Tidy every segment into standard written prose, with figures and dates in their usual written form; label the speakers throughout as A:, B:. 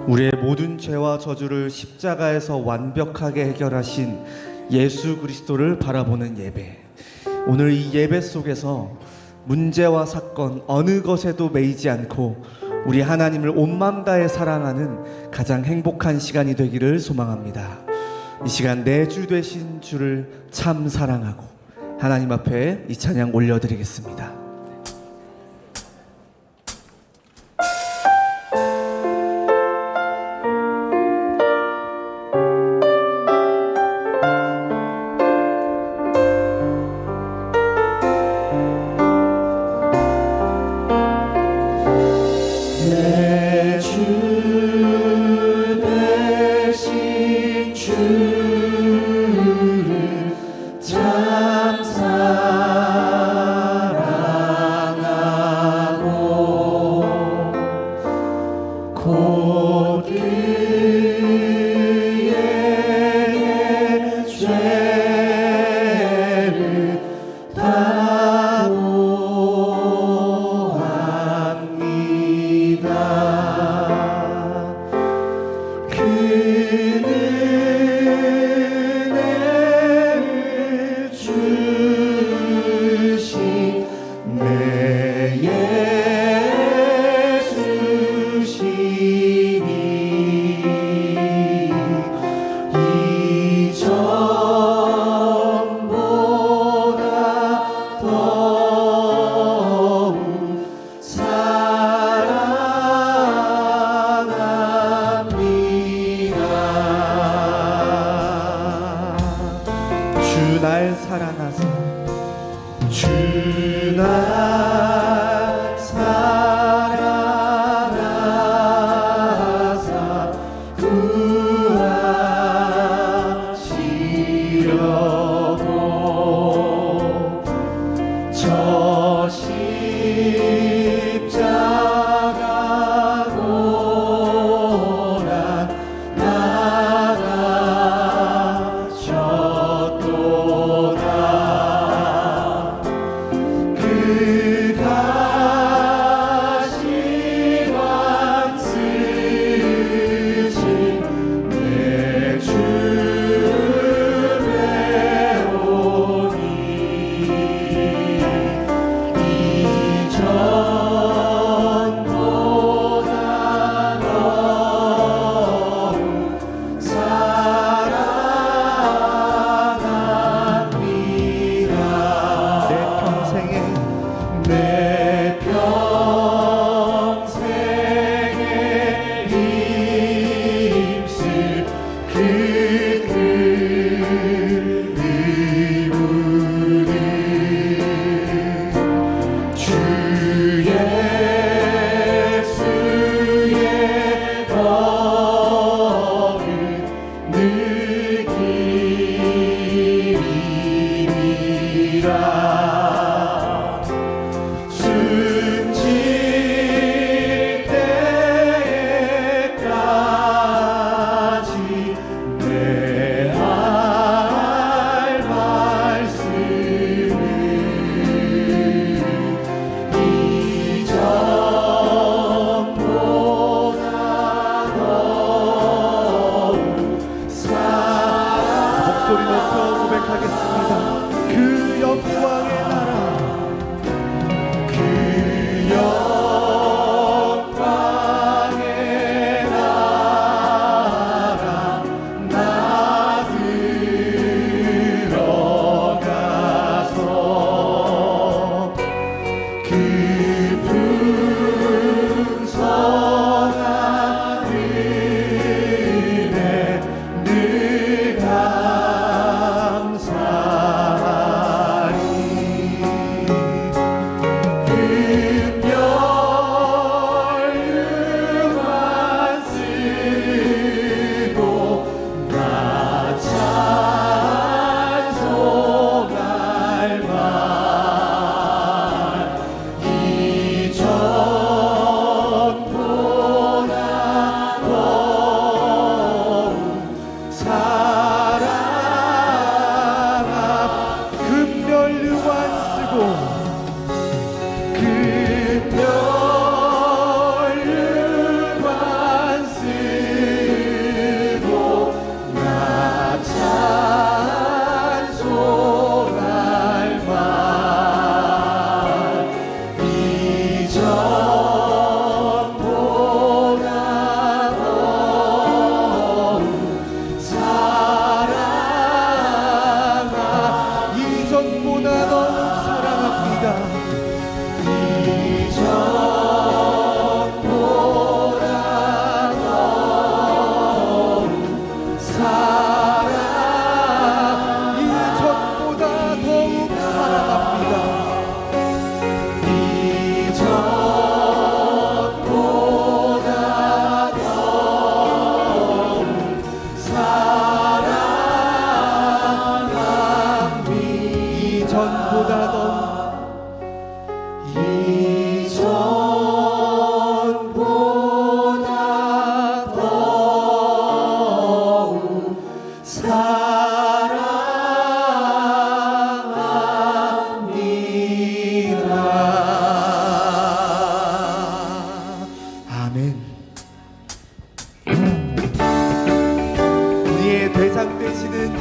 A: 우리의 모든 죄와 저주를 십자가에서 완벽하게 해결하신 예수 그리스도를 바라보는 예배. 오늘 이 예배 속에서 문제와 사건 어느 것에도 매이지 않고 우리 하나님을 온 마음 다해 사랑하는 가장 행복한 시간이 되기를 소망합니다. 이 시간 내 주 되신 주를 참 사랑하고 하나님 앞에 이 찬양 올려드리겠습니다.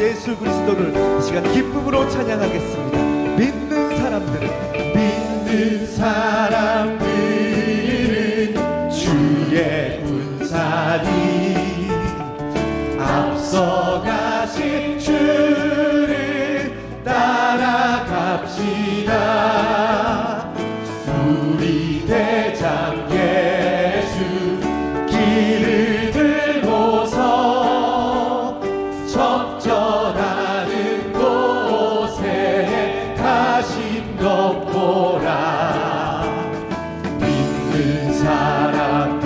A: 예수 그리스도를 이 시간 기쁨으로 찬양하겠습니다. 믿는 사람들은 주의 군사니 앞서가신 주를 따라갑시다. 우리 대장 예수 길을 들고서 적절하는 곳에 가신 것 보라. 믿는 사람들은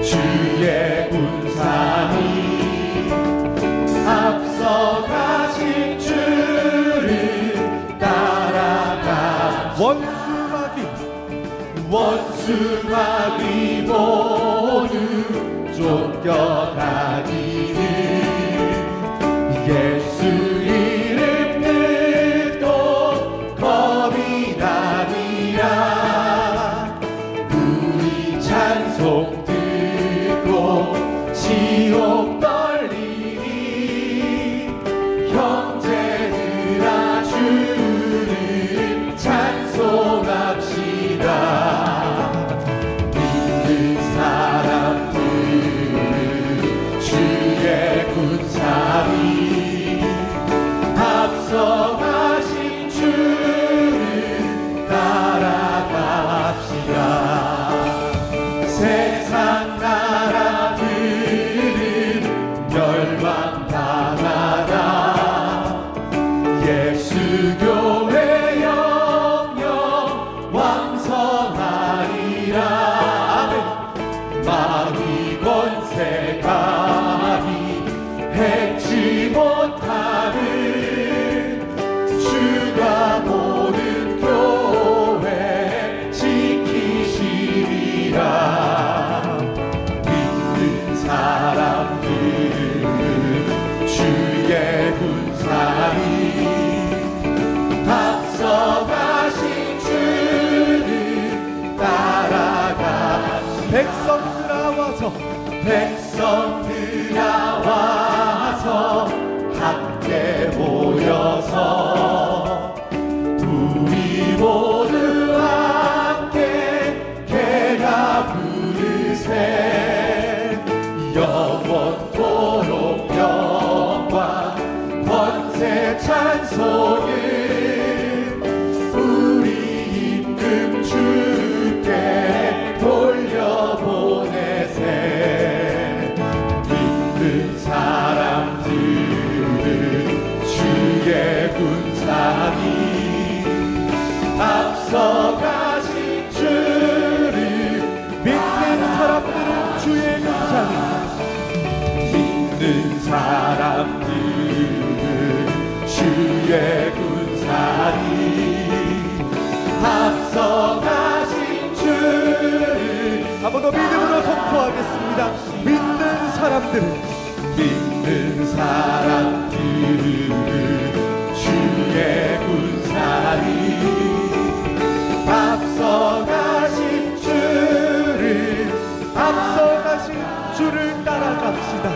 A: 주의 군사니 앞서가신 주를 따라가. 원수마귀 모두 쫓겨다니는 예수 이름 듣고 겁이 나니라. 우리 찬송 듣고 지옥 떨리니 형제들아 주를 찬송합시다. 믿는 사람들은 주의 군사니 앞서가신 주를 따라갑시다. 세상 나라들은 멸망당하다. 예수 교회 영영 왕성하리라. 마귀 권세가이 해치 못하는 주가 모든 교회 지키시리라. 믿는 사람들은 주의 군사니 앞서가신 주를 따라갑시다. 백성들아 와서 함께 모여서 우리 모두 함께 개가 부르세. 영원토록 영광 권세 찬송을 우리 임금 주께 돌려보내세. 믿는 사람들은 주의 군사니 앞서가신 주를. 믿는 사람들은 주의 군사니 믿는 사람들은 주의 군사니 앞서가신 주를 한 번 더 믿음으로 선포하겠습니다. 믿는 사람들은 주의 군사니 앞서가신 주를 따라갑시다.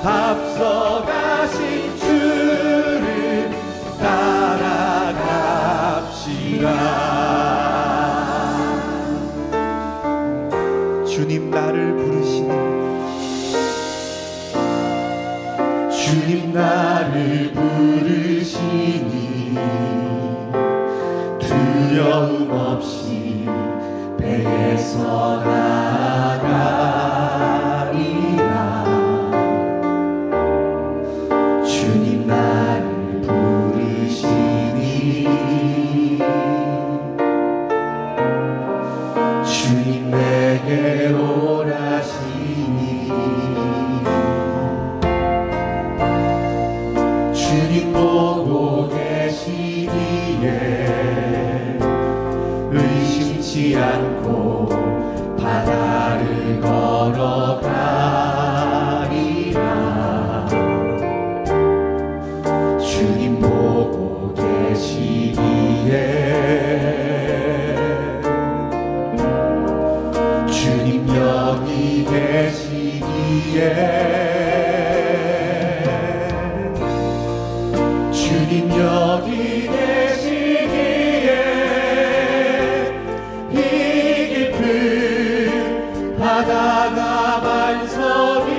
A: 앞서가신 주를 따라갑시다. 주님 나를 부르시니 주님 나를 부르시니 두려움 없이 배에서 나가리라. 주님 나를 부르시니 주님 내게 오라시니 주님 보고 계시기에 의심치 않고 바다를 걸어가리라. 주님 보고 계시기에 주님 여기 계시기에 바다가 반석이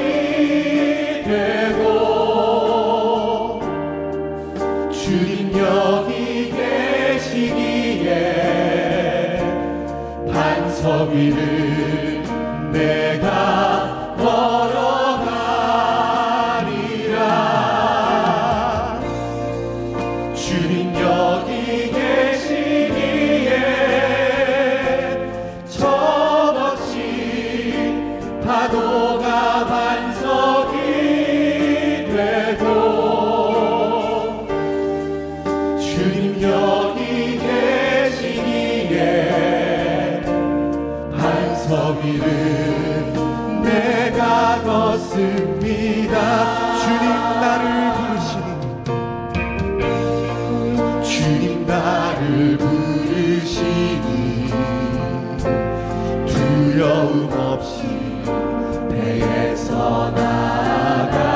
A: 되고 주님 여기 계시기에 반석 위를 내가 걸어가리라. 주님 여기 계시기에 저벅지 파도가 반석이 되고 주님 여기 계시기에 반석 위를 내가 걷습니다. 주님 나를 부르시니 주님 나를 부르시니 두려움 없이 배에서 나가리라.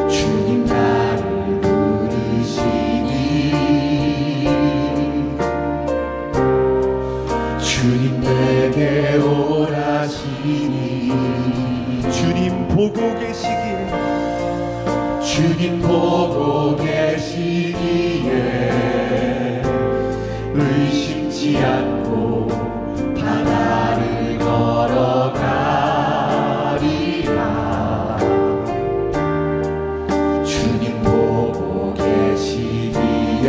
A: 주님 나를 부르시니 주님 내게 오라시니 주님 보고 계시기에 주님 보고 계시기에 의심치 않고 바다를 걸어가리라. 주님 보고 계시기에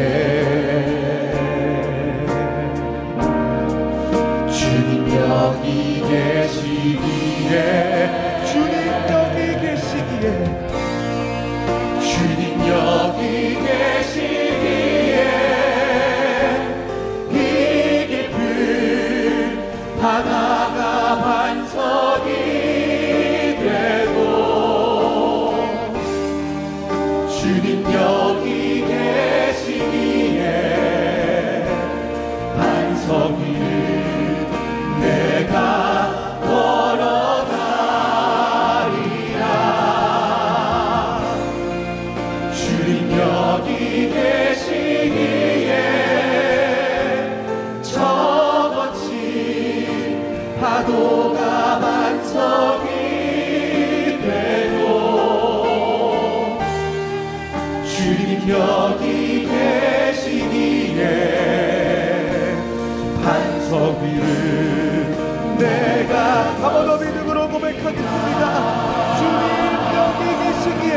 A: 주님 여기 계시기에 주님 여기 계시기에 주님 여기 계시기에 이 깊은 바다가 반석이 되고 주님 여기 계시기에 반석 위를 내가 걸어가리라. 주님 여기 계시기에 저 거친 파도가 반석이 되고 주님 여기 계시기에 반석 위를 내가 한번 더 믿음으로 고백하겠습니다. 주님 여기 계시기에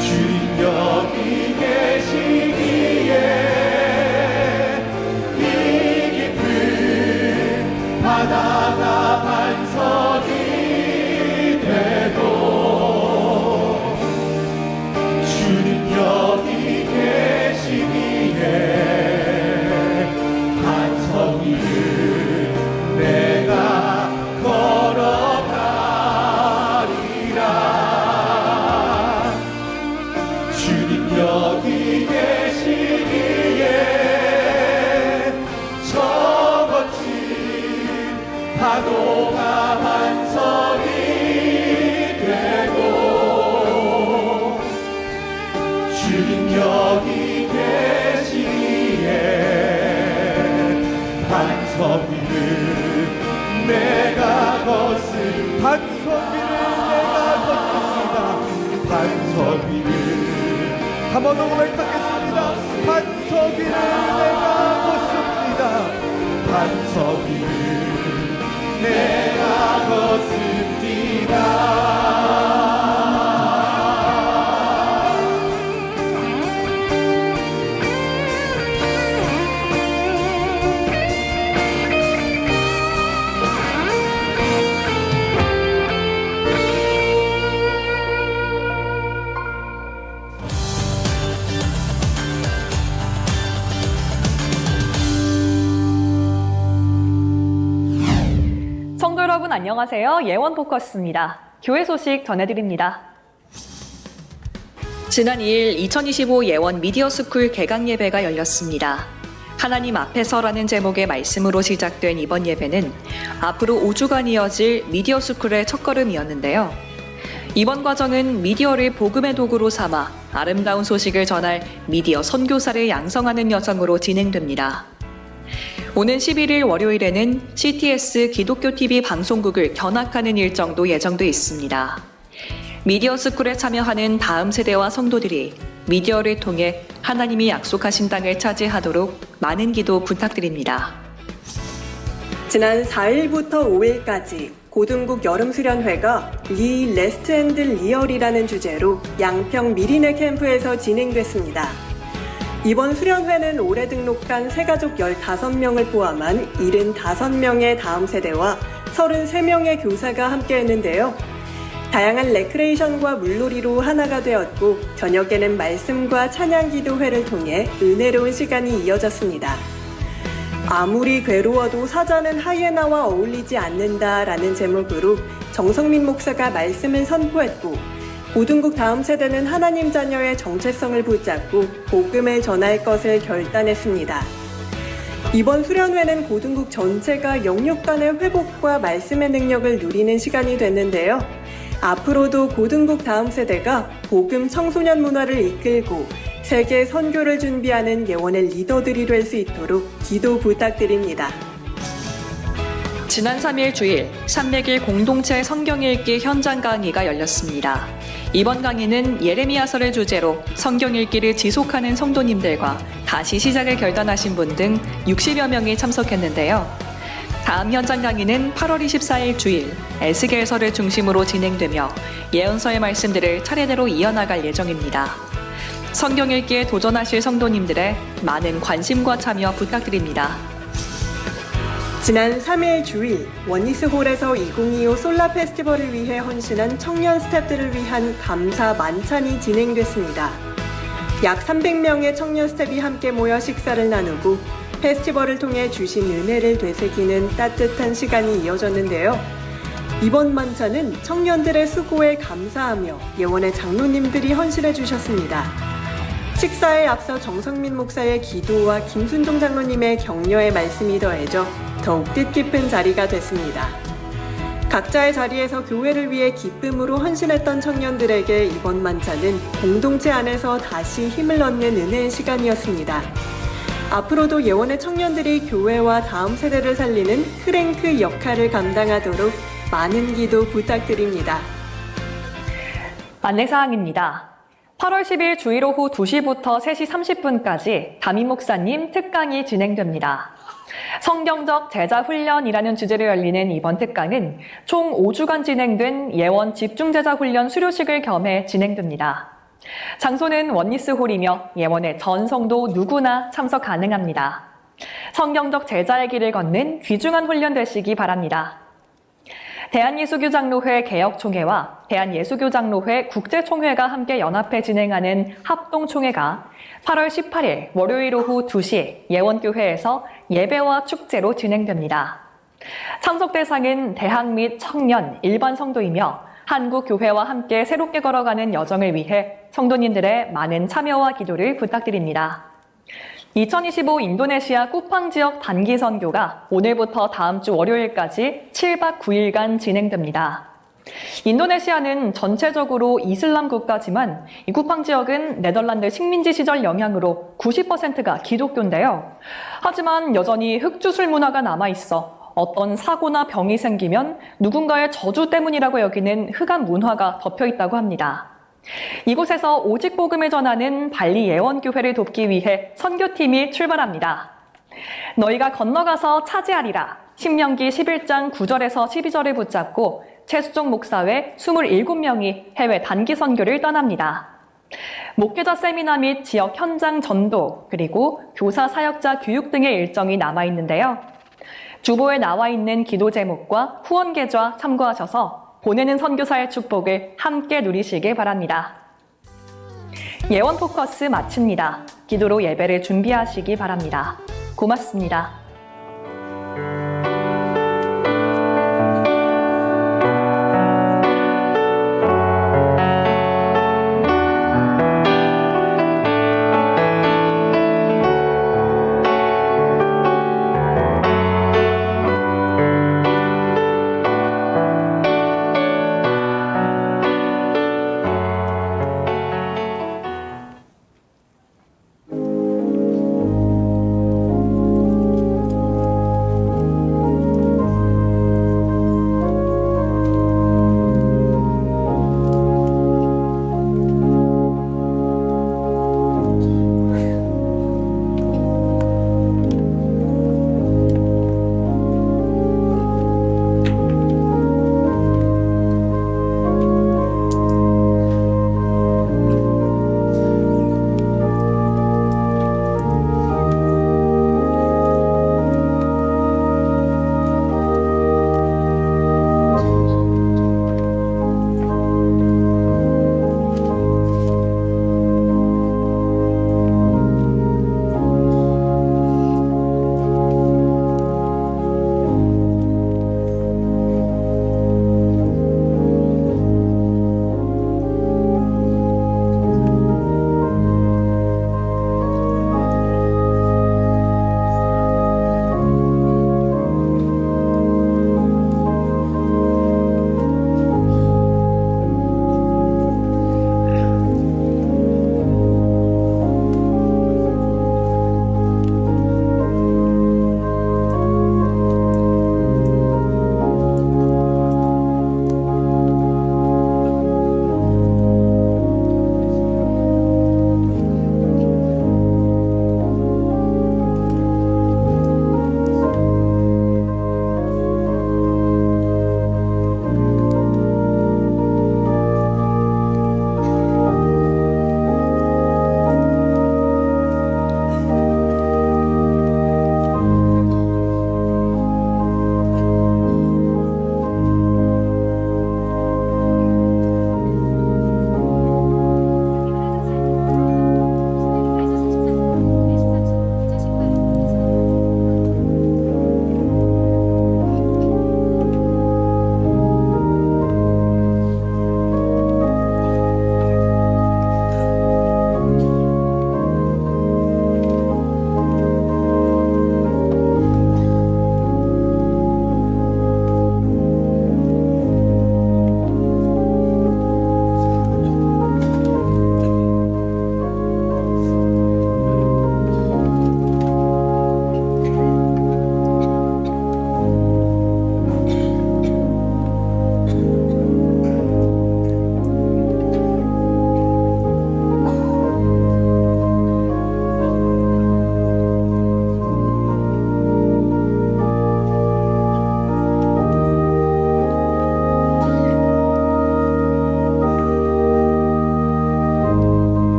A: 주님 여기 계시기에 이 깊은 바다가 반석이 되고 주님 여기 계시기에 반석 위를 내가 걸어가리라. 주님 여기 계시기에 저 거친 파도가 반석이 되고 주님 여기 계시기에 반석 위를 내가 걷습니다. 반석 위를 내가 걷습니다. 반석 위를 한 번 더 고백하겠습니다. 반석 위를 내가 걷습니다. 반석 위를 내가 걷습니다.
B: 성도 여러분 안녕하세요. 예원 포커스입니다. 교회 소식 전해드립니다. 지난 2일 2025 예원 미디어스쿨 개강 예배가 열렸습니다. 하나님 앞에서라는 제목의 말씀으로 시작된 이번 예배는 앞으로 5주간 이어질 미디어스쿨의 첫걸음이었는데요. 이번 과정은 미디어를 복음의 도구로 삼아 아름다운 소식을 전할 미디어 선교사를 양성하는 여정으로 진행됩니다. 오는 11일 월요일에는 CTS 기독교 TV 방송국을 견학하는 일정도 예정돼 있습니다. 미디어 스쿨에 참여하는 다음 세대와 성도들이 미디어를 통해 하나님이 약속하신 땅을 차지하도록 많은 기도 부탁드립니다.
C: 지난 4일부터 5일까지 고등국 여름수련회가 리 레스트 앤드 리얼이라는 주제로 양평 미리네 캠프에서 진행됐습니다. 이번 수련회는 올해 등록한 새가족 15명을 포함한 75명의 다음 세대와 33명의 교사가 함께했는데요. 다양한 레크레이션과 물놀이로 하나가 되었고 저녁에는 말씀과 찬양 기도회를 통해 은혜로운 시간이 이어졌습니다. 아무리 괴로워도 사자는 하이에나와 어울리지 않는다라는 제목으로 정성민 목사가 말씀을 선포했고 고등국 다음 세대는 하나님 자녀의 정체성을 붙잡고 복음을 전할 것을 결단했습니다. 이번 수련회는 고등국 전체가 영육 간의 회복과 말씀의 능력을 누리는 시간이 됐는데요. 앞으로도 고등국 다음 세대가 복음 청소년 문화를 이끌고 세계 선교를 준비하는 예원의 리더들이 될 수 있도록 기도 부탁드립니다.
B: 지난 3일 주일 300일 공동체 성경 읽기 현장 강의가 열렸습니다. 이번 강의는 예레미야서를 주제로 성경 읽기를 지속하는 성도님들과 다시 시작을 결단하신 분 등 60여 명이 참석했는데요. 다음 현장 강의는 8월 24일 주일 에스겔서를 중심으로 진행되며 예언서의 말씀들을 차례대로 이어나갈 예정입니다. 성경 읽기에 도전하실 성도님들의 많은 관심과 참여 부탁드립니다.
C: 지난 3일 주일 원니스홀에서 2025 솔라 페스티벌을 위해 헌신한 청년 스태프들을 위한 감사 만찬이 진행됐습니다. 약 300명의 청년 스태프이 함께 모여 식사를 나누고 페스티벌을 통해 주신 은혜를 되새기는 따뜻한 시간이 이어졌는데요. 이번 만찬은 청년들의 수고에 감사하며 예원의 장로님들이 헌신해 주셨습니다. 식사에 앞서 정성민 목사의 기도와 김순종 장로님의 격려의 말씀이 더해져 더욱 뜻깊은 자리가 됐습니다. 각자의 자리에서 교회를 위해 기쁨으로 헌신했던 청년들에게 이번 만찬은 공동체 안에서 다시 힘을 얻는 은혜의 시간이었습니다. 앞으로도 예원의 청년들이 교회와 다음 세대를 살리는 크랭크 역할을 감당하도록 많은 기도 부탁드립니다.
B: 안내사항입니다. 8월 10일 주일 오후 2시부터 3시 30분까지 담임 목사님 특강이 진행됩니다. 성경적 제자 훈련이라는 주제로 열리는 이번 특강은 총 5주간 진행된 예원 집중제자 훈련 수료식을 겸해 진행됩니다. 장소는 원니스홀이며 예원의 전 성도 누구나 참석 가능합니다. 성경적 제자의 길을 걷는 귀중한 훈련 되시기 바랍니다. 대한예수교장로회 개혁총회와 대한예수교장로회 국제총회가 함께 연합해 진행하는 합동총회가 8월 18일 월요일 오후 2시 예원교회에서 예배와 축제로 진행됩니다. 참석 대상은 대학 및 청년, 일반 성도이며 한국 교회와 함께 새롭게 걸어가는 여정을 위해 성도님들의 많은 참여와 기도를 부탁드립니다. 2025 인도네시아 쿠팡 지역 단기 선교가 오늘부터 다음 주 월요일까지 7박 9일간 진행됩니다. 인도네시아는 전체적으로 이슬람 국가지만 이 쿠팡 지역은 네덜란드 식민지 시절 영향으로 90%가 기독교인데요. 하지만 여전히 흑주술 문화가 남아있어 어떤 사고나 병이 생기면 누군가의 저주 때문이라고 여기는 흑암 문화가 덮여있다고 합니다. 이곳에서 오직 복음을 전하는 발리 예원교회를 돕기 위해 선교팀이 출발합니다. 너희가 건너가서 차지하리라. 신명기 11장 9절에서 12절을 붙잡고 최수종 목사 외 27명이 해외 단기 선교를 떠납니다. 목회자 세미나 및 지역 현장 전도, 그리고 교사 사역자 교육 등의 일정이 남아있는데요. 주보에 나와 있는 기도 제목과 후원 계좌 참고하셔서 보내는 선교사의 축복을 함께 누리시길 바랍니다. 예원 포커스 마칩니다. 기도로 예배를 준비하시기 바랍니다. 고맙습니다.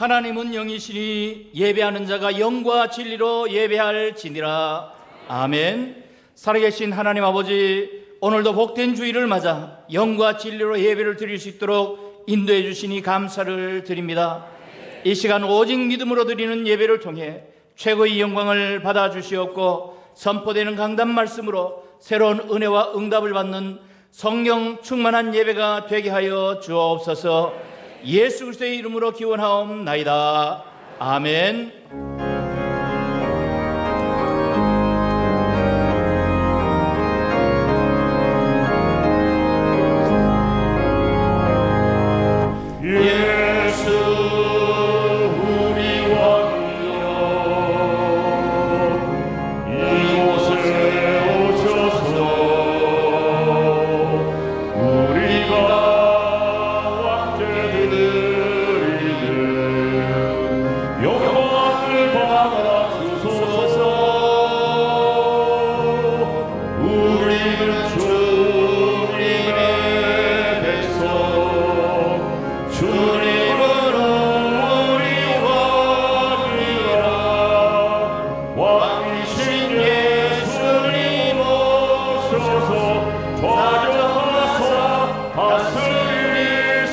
D: 하나님은 영이시니 예배하는 자가 영과 진리로 예배할지니라. 아멘. 살아계신 하나님 아버지, 오늘도 복된 주일을 맞아 영과 진리로 예배를 드릴 수 있도록 인도해 주시니 감사를 드립니다. 이 시간 오직 믿음으로 드리는 예배를 통해 최고의 영광을 받아 주시옵고, 선포되는 강단 말씀으로 새로운 은혜와 응답을 받는 성령 충만한 예배가 되게 하여 주옵소서. 예수 그리스도의 이름으로 기원하옵나이다. 아멘. 예수 우리 왕이여, 이곳에 오셔서 우리가 왕제들이네 영광을 받아 주소서. 우리는 주님의 백성, 주님으로 우리 왕이라. 왕이신 예수님 오셔서 좌정하사 다스리소서.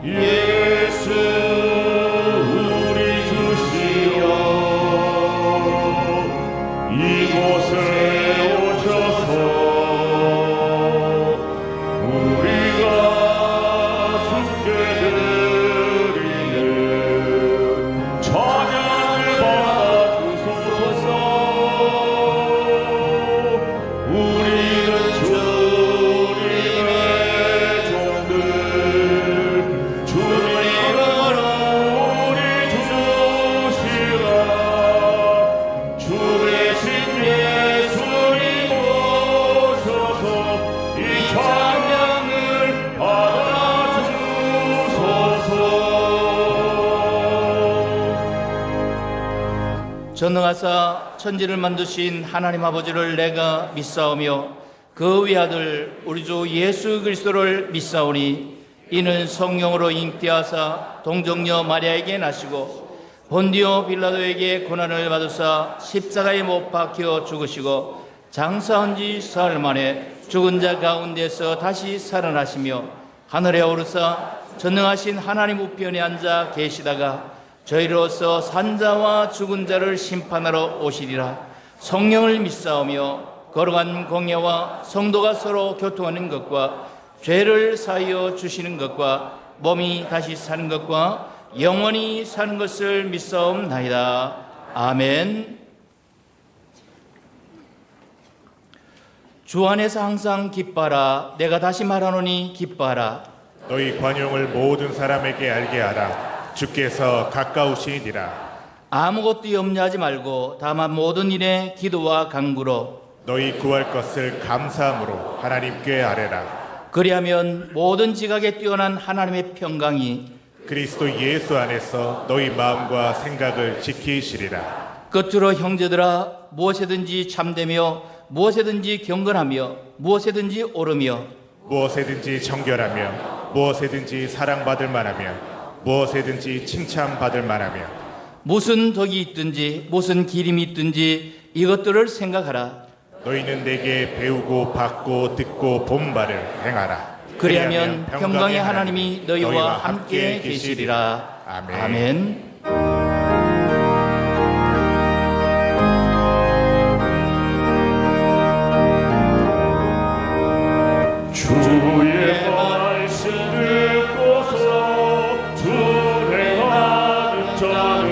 D: 예수 우리 주시여, 이곳에 오셔서 우리가 주께 드리는 찬양을 받아 주소서. 우리는 주님의 종들, 주님으로 우리 주시라. 주 대신 예수님 오셔서 이 찬양을 받아 주소서. 전능하사 천지를 만드신 하나님 아버지를 내가 믿사오며 그 외아들 우리 주 예수 그리스도를 믿사오니, 이는 성령으로 잉태하사 동정녀 마리아에게 나시고 본디오 빌라도에게 고난을 받으사 십자가에 못 박혀 죽으시고 장사한 지 사흘 만에 죽은 자 가운데서 다시 살아나시며 하늘에 오르사 전능하신 하나님 우편에 앉아 계시다가 저희로서 산자와 죽은 자를 심판하러 오시리라. 성령을 믿사오며 거룩한 공예와 성도가 서로 교통하는 것과 죄를 사하여 주시는 것과 몸이 다시 사는 것과 영원히 사는 것을 믿사옵나이다. 아멘. 주 안에서 항상 기뻐하라. 내가 다시 말하노니 기뻐하라.
E: 너희 관용을 모든 사람에게 알게 하라. 주께서 가까우시니라.
D: 아무것도 염려하지 말고 다만 모든 일에 기도와 간구로
E: 너희 구할 것을 감사함으로 하나님께 아뢰라.
D: 그리하면 모든 지각에 뛰어난 하나님의 평강이
E: 그리스도 예수 안에서 너희 마음과 생각을 지키시리라.
D: 끝으로 형제들아, 무엇이든지 참되며 무엇이든지 경건하며 무엇이든지 옳으며
E: 무엇에든지 정결하며 무엇에든지 사랑받을 만하며 무엇에든지 칭찬받을 만하며
D: 무슨 덕이 있든지 무슨 기림이 있든지 이것들을 생각하라.
E: 너희는 내게 배우고 받고 듣고 본 바를 행하라.
D: 그리하면 평강의 하나님이 너희와 함께 계시리라.
E: 아멘.
D: 아멘.
E: 주의 말씀 듣고서 준행하는 자는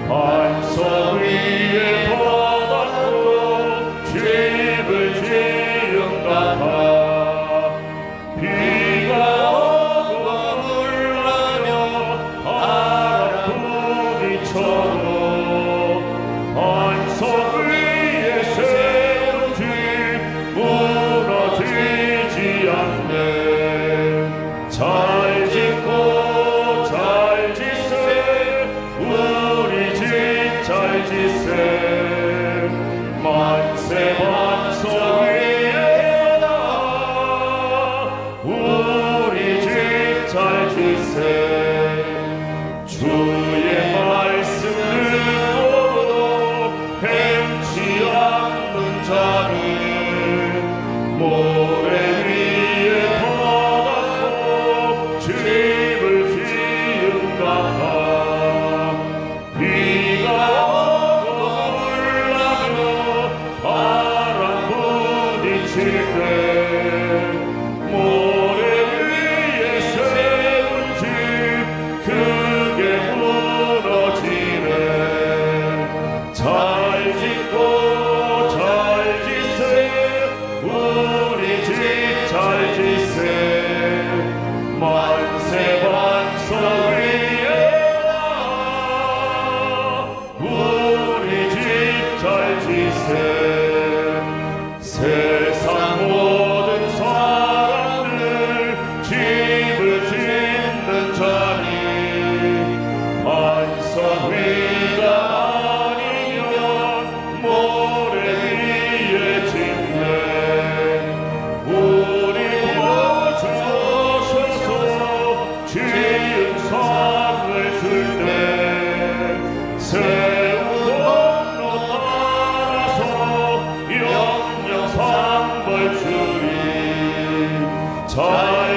E: 반석 위에 받았고 집을 지은 같아 비가 오고 물나며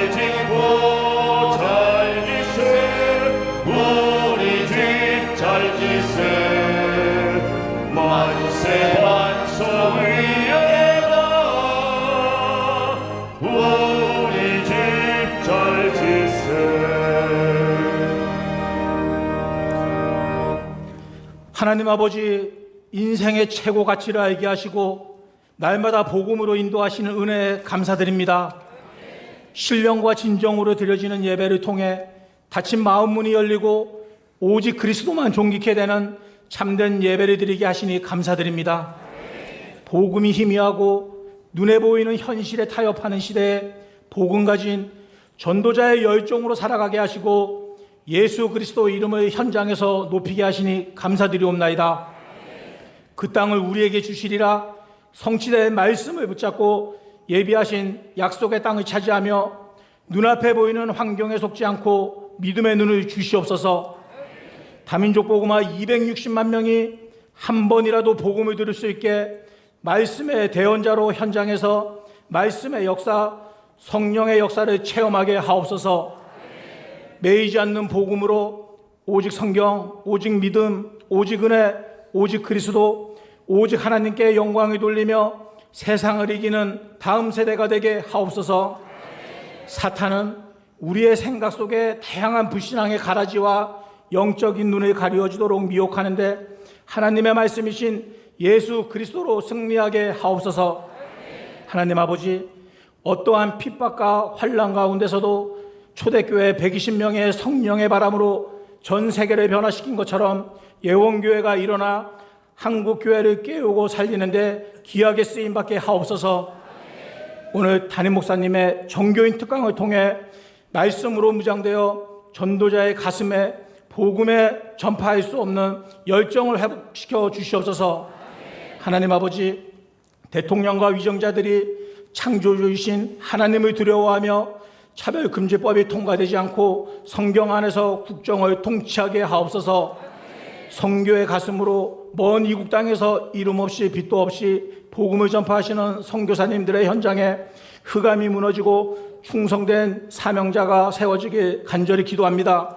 F: 우리 집 잘짓을 우리 집 잘짓을 만세 반석 위에다 우리 집 잘짓을.
G: 하나님 아버지, 인생의 최고 가치를 알게 하시고 날마다 복음으로 인도하시는 은혜에 감사드립니다. 신령과 진정으로 드려지는 예배를 통해 닫힌 마음 문이 열리고 오직 그리스도만 존귀케 되는 참된 예배를 드리게 하시니 감사드립니다. 복음이 희미하고 눈에 보이는 현실에 타협하는 시대에 복음 가진 전도자의 열정으로 살아가게 하시고 예수 그리스도 이름을 현장에서 높이게 하시니 감사드리옵나이다. 그 땅을 우리에게 주시리라 성취된 말씀을 붙잡고 예비하신 약속의 땅을 차지하며 눈앞에 보이는 환경에 속지 않고 믿음의 눈을 주시옵소서. 다민족 복음화 260만 명이 한 번이라도 복음을 들을 수 있게 말씀의 대언자로 현장에서 말씀의 역사, 성령의 역사를 체험하게 하옵소서. 매이지 않는 복음으로 오직 성경, 오직 믿음, 오직 은혜, 오직 그리스도, 오직 하나님께 영광을 돌리며 세상을 이기는 다음 세대가 되게 하옵소서. 사탄은 우리의 생각 속에 다양한 불신앙의 가라지와 영적인 눈을 가리워주도록 미혹하는데 하나님의 말씀이신 예수 그리스도로 승리하게 하옵소서. 하나님 아버지, 어떠한 핍박과 환난 가운데서도 초대교회 120명의 성령의 바람으로 전 세계를 변화시킨 것처럼 예원교회가 일어나 한국교회를 깨우고 살리는데 귀하게 쓰임받게 하옵소서. 오늘 담임 목사님의 정교인 특강을 통해 말씀으로 무장되어 전도자의 가슴에 복음에 전파할 수 없는 열정을 회복시켜 주시옵소서. 하나님 아버지, 대통령과 위정자들이 창조주이신 하나님을 두려워하며 차별금지법이 통과되지 않고 성경 안에서 국정을 통치하게 하옵소서. 선교의 가슴으로 먼 이국 땅에서 이름 없이 빛도 없이 복음을 전파하시는 선교사님들의 현장에 흑암이 무너지고 충성된 사명자가 세워지길 간절히 기도합니다.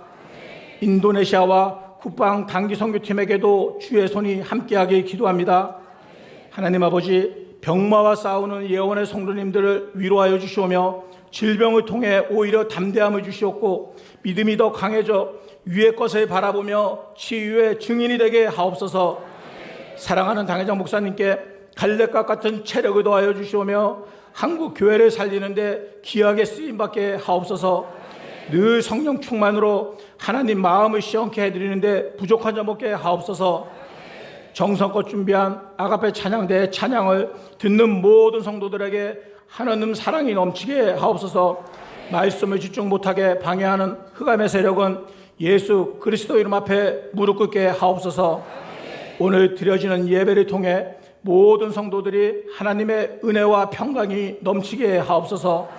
G: 인도네시아와 국방 단기 선교팀에게도 주의 손이 함께하길 기도합니다. 하나님 아버지, 병마와 싸우는 예언의 성도님들을 위로하여 주시오며 질병을 통해 오히려 담대함을 주시옵고 믿음이 더 강해져 위의 것을 바라보며 치유의 증인이 되게 하옵소서. 사랑하는 당회장 목사님께 갈렙과 같은 체력을 더하여 주시오며 한국 교회를 살리는데 귀하게 쓰임받게 하옵소서. 늘 성령 충만으로 하나님 마음을 시원케 해드리는데 부족한 점 없게 하옵소서. 정성껏 준비한 아가페 찬양대의 찬양을 듣는 모든 성도들에게 하나님 사랑이 넘치게 하옵소서. 말씀을 집중 못하게 방해하는 흑암의 세력은 예수 그리스도 이름 앞에 무릎 꿇게 하옵소서. 오늘 드려지는 예배를 통해 모든 성도들이 하나님의 은혜와 평강이 넘치게 하옵소서.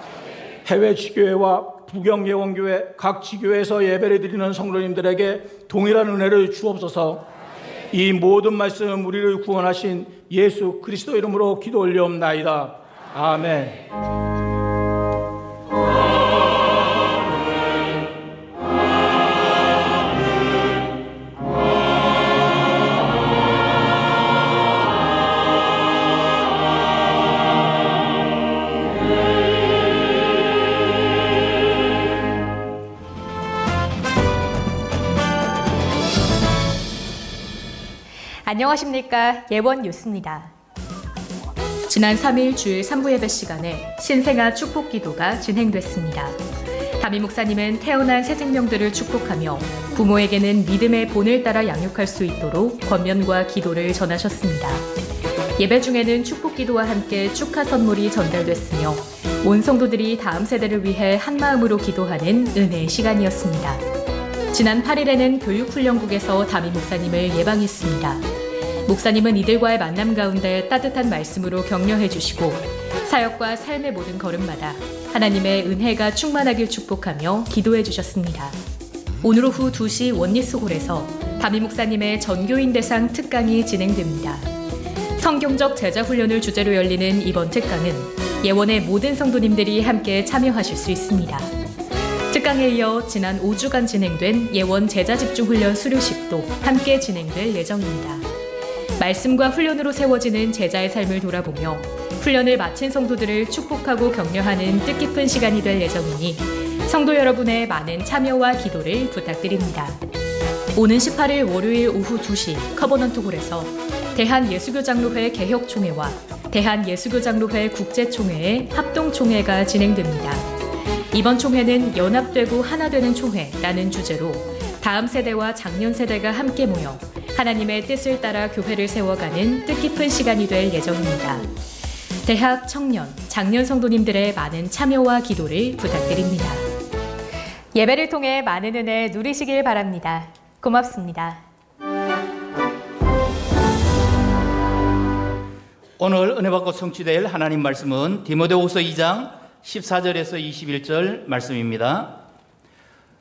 G: 해외 지교회와 부경 예원교회 각 지교회에서 예배를 드리는 성도님들에게 동일한 은혜를 주옵소서. 이 모든 말씀 우리를 구원하신 예수 그리스도 이름으로 기도 올리옵나이다. 아멘.
H: 안녕하십니까. 예원 뉴스입니다.
B: 지난 3일 주일 3부 예배 시간에 신생아 축복 기도가 진행됐습니다. 담임 목사님은 태어난 새 생명들을 축복하며 부모에게는 믿음의 본을 따라 양육할 수 있도록 권면과 기도를 전하셨습니다. 예배 중에는 축복 기도와 함께 축하 선물이 전달됐으며 온 성도들이 다음 세대를 위해 한마음으로 기도하는 은혜의 시간이었습니다. 지난 8일에는 교육훈련국에서 담임 목사님을 예방했습니다. 목사님은 이들과의 만남 가운데 따뜻한 말씀으로 격려해 주시고 사역과 삶의 모든 걸음마다 하나님의 은혜가 충만하길 축복하며 기도해 주셨습니다. 오늘 오후 2시 원리스홀에서 담임 목사님의 전교인 대상 특강이 진행됩니다. 성경적 제자 훈련을 주제로 열리는 이번 특강은
H: 예원의 모든 성도님들이 함께 참여하실 수 있습니다. 특강에 이어 지난 5주간 진행된 예원 제자 집중 훈련 수료식도 함께 진행될 예정입니다. 말씀과 훈련으로 세워지는 제자의 삶을 돌아보며 훈련을 마친 성도들을 축복하고 격려하는 뜻깊은 시간이 될 예정이니 성도 여러분의 많은 참여와 기도를 부탁드립니다. 오는 18일 월요일 오후 2시 커버넌트홀에서 대한예수교장로회 개혁총회와 대한예수교장로회 국제총회의 합동총회가 진행됩니다. 이번 총회는 연합되고 하나 되는 총회라는 주제로 다음 세대와 작년 세대가 함께 모여 하나님의 뜻을 따라 교회를 세워가는 뜻깊은 시간이 될 예정입니다. 대학, 청년, 장년 성도님들의 많은 참여와 기도를 부탁드립니다. 예배를 통해 많은 은혜 누리시길 바랍니다. 고맙습니다.
D: 오늘 은혜 받고 성취될 하나님 말씀은 디모데후서 2장 14절에서 21절 말씀입니다.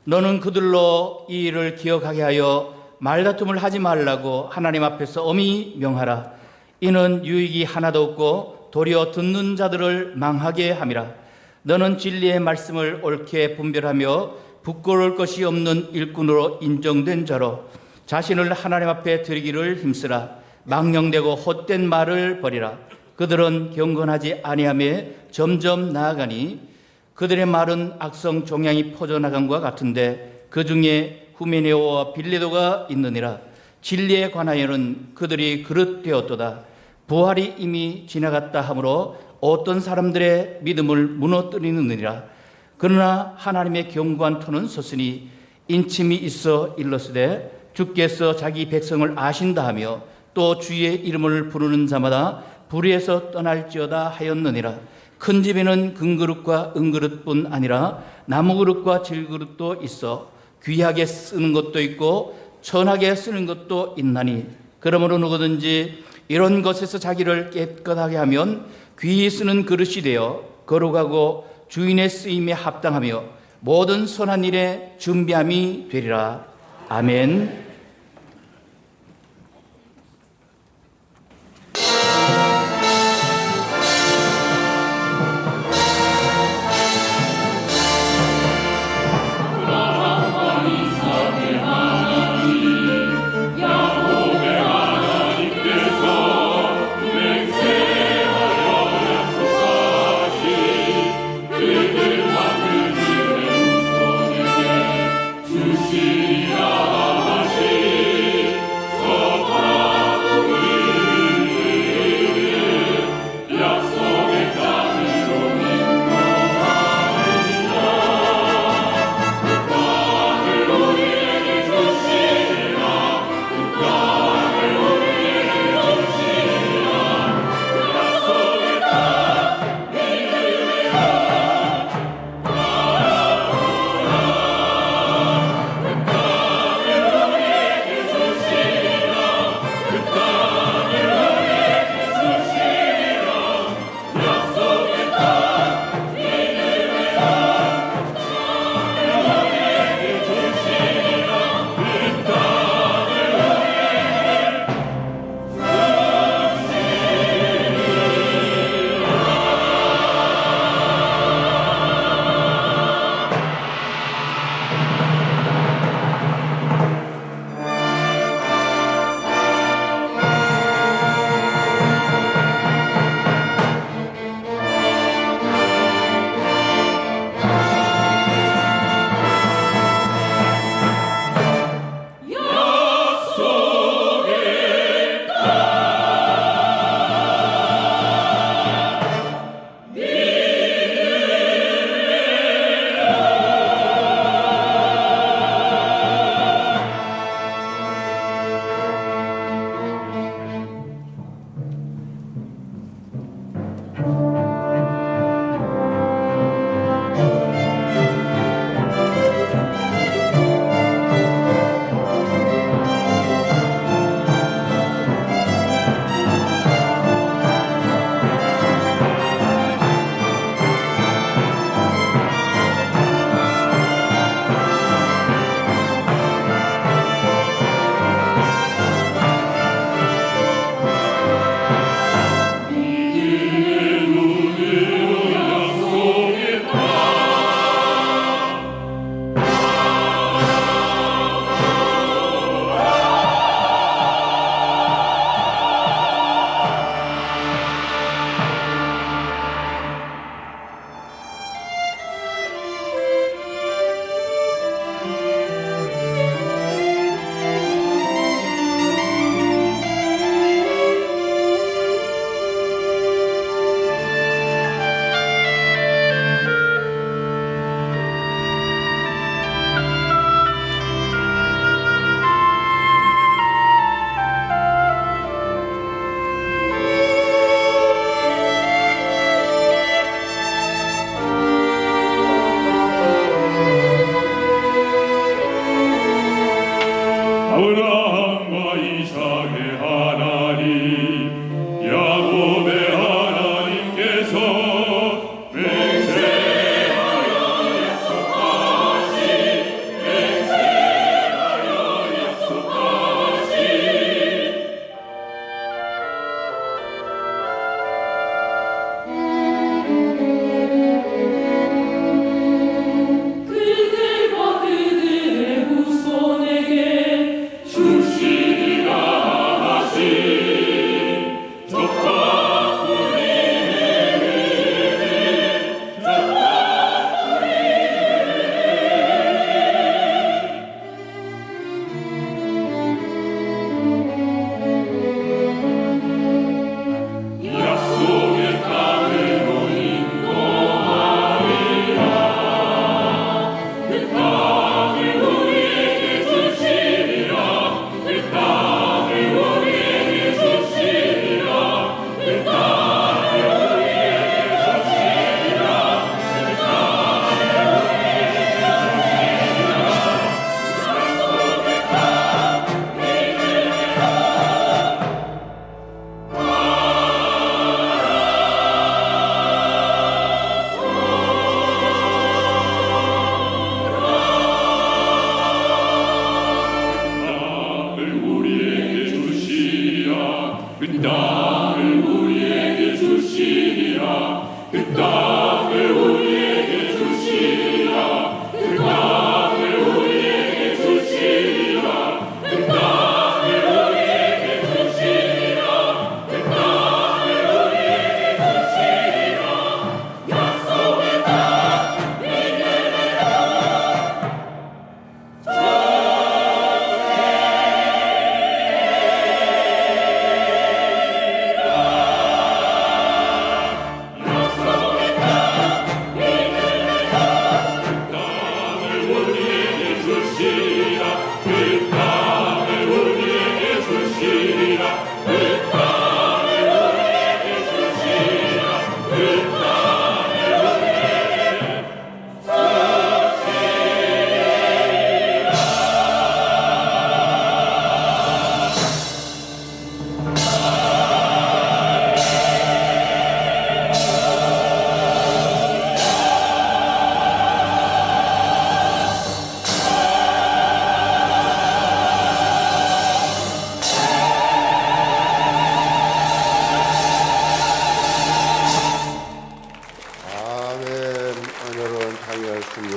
D: 너는 그들로 이 일을 기억하게 하여 말다툼을 하지 말라고 하나님 앞에서 엄히 명하라. 이는 유익이 하나도 없고 도리어 듣는 자들을 망하게 함이라. 너는 진리의 말씀을 옳게 분별하며 부끄러울 것이 없는 일꾼으로 인정된 자로 자신을 하나님 앞에 드리기를 힘쓰라. 망령되고 헛된 말을 버리라. 그들은 경건하지 아니하며 점점 나아가니 그들의 말은 악성 종양이 퍼져나간과 같은데 그 중에 후메네오와 빌레도가 있느니라. 진리에 관하여는 그들이 그릇되었도다. 부활이 이미 지나갔다 하므로 어떤 사람들의 믿음을 무너뜨리느니라. 그러나 하나님의 견고한 터는 섰으니 인침이 있어 일렀으되 주께서 자기 백성을 아신다 하며 또 주의 이름을 부르는 자마다 불의에서 떠날지어다 하였느니라. 큰 집에는 금그릇과 은그릇뿐 아니라 나무그릇과 질그릇도 있어 귀하게 쓰는 것도 있고 천하게 쓰는 것도 있나니 그러므로 누구든지 이런 것에서 자기를 깨끗하게 하면 귀히 쓰는 그릇이 되어 거룩하고 주인의 쓰임에 합당하며 모든 선한 일에 준비함이 되리라. 아멘.
F: 주시라 하시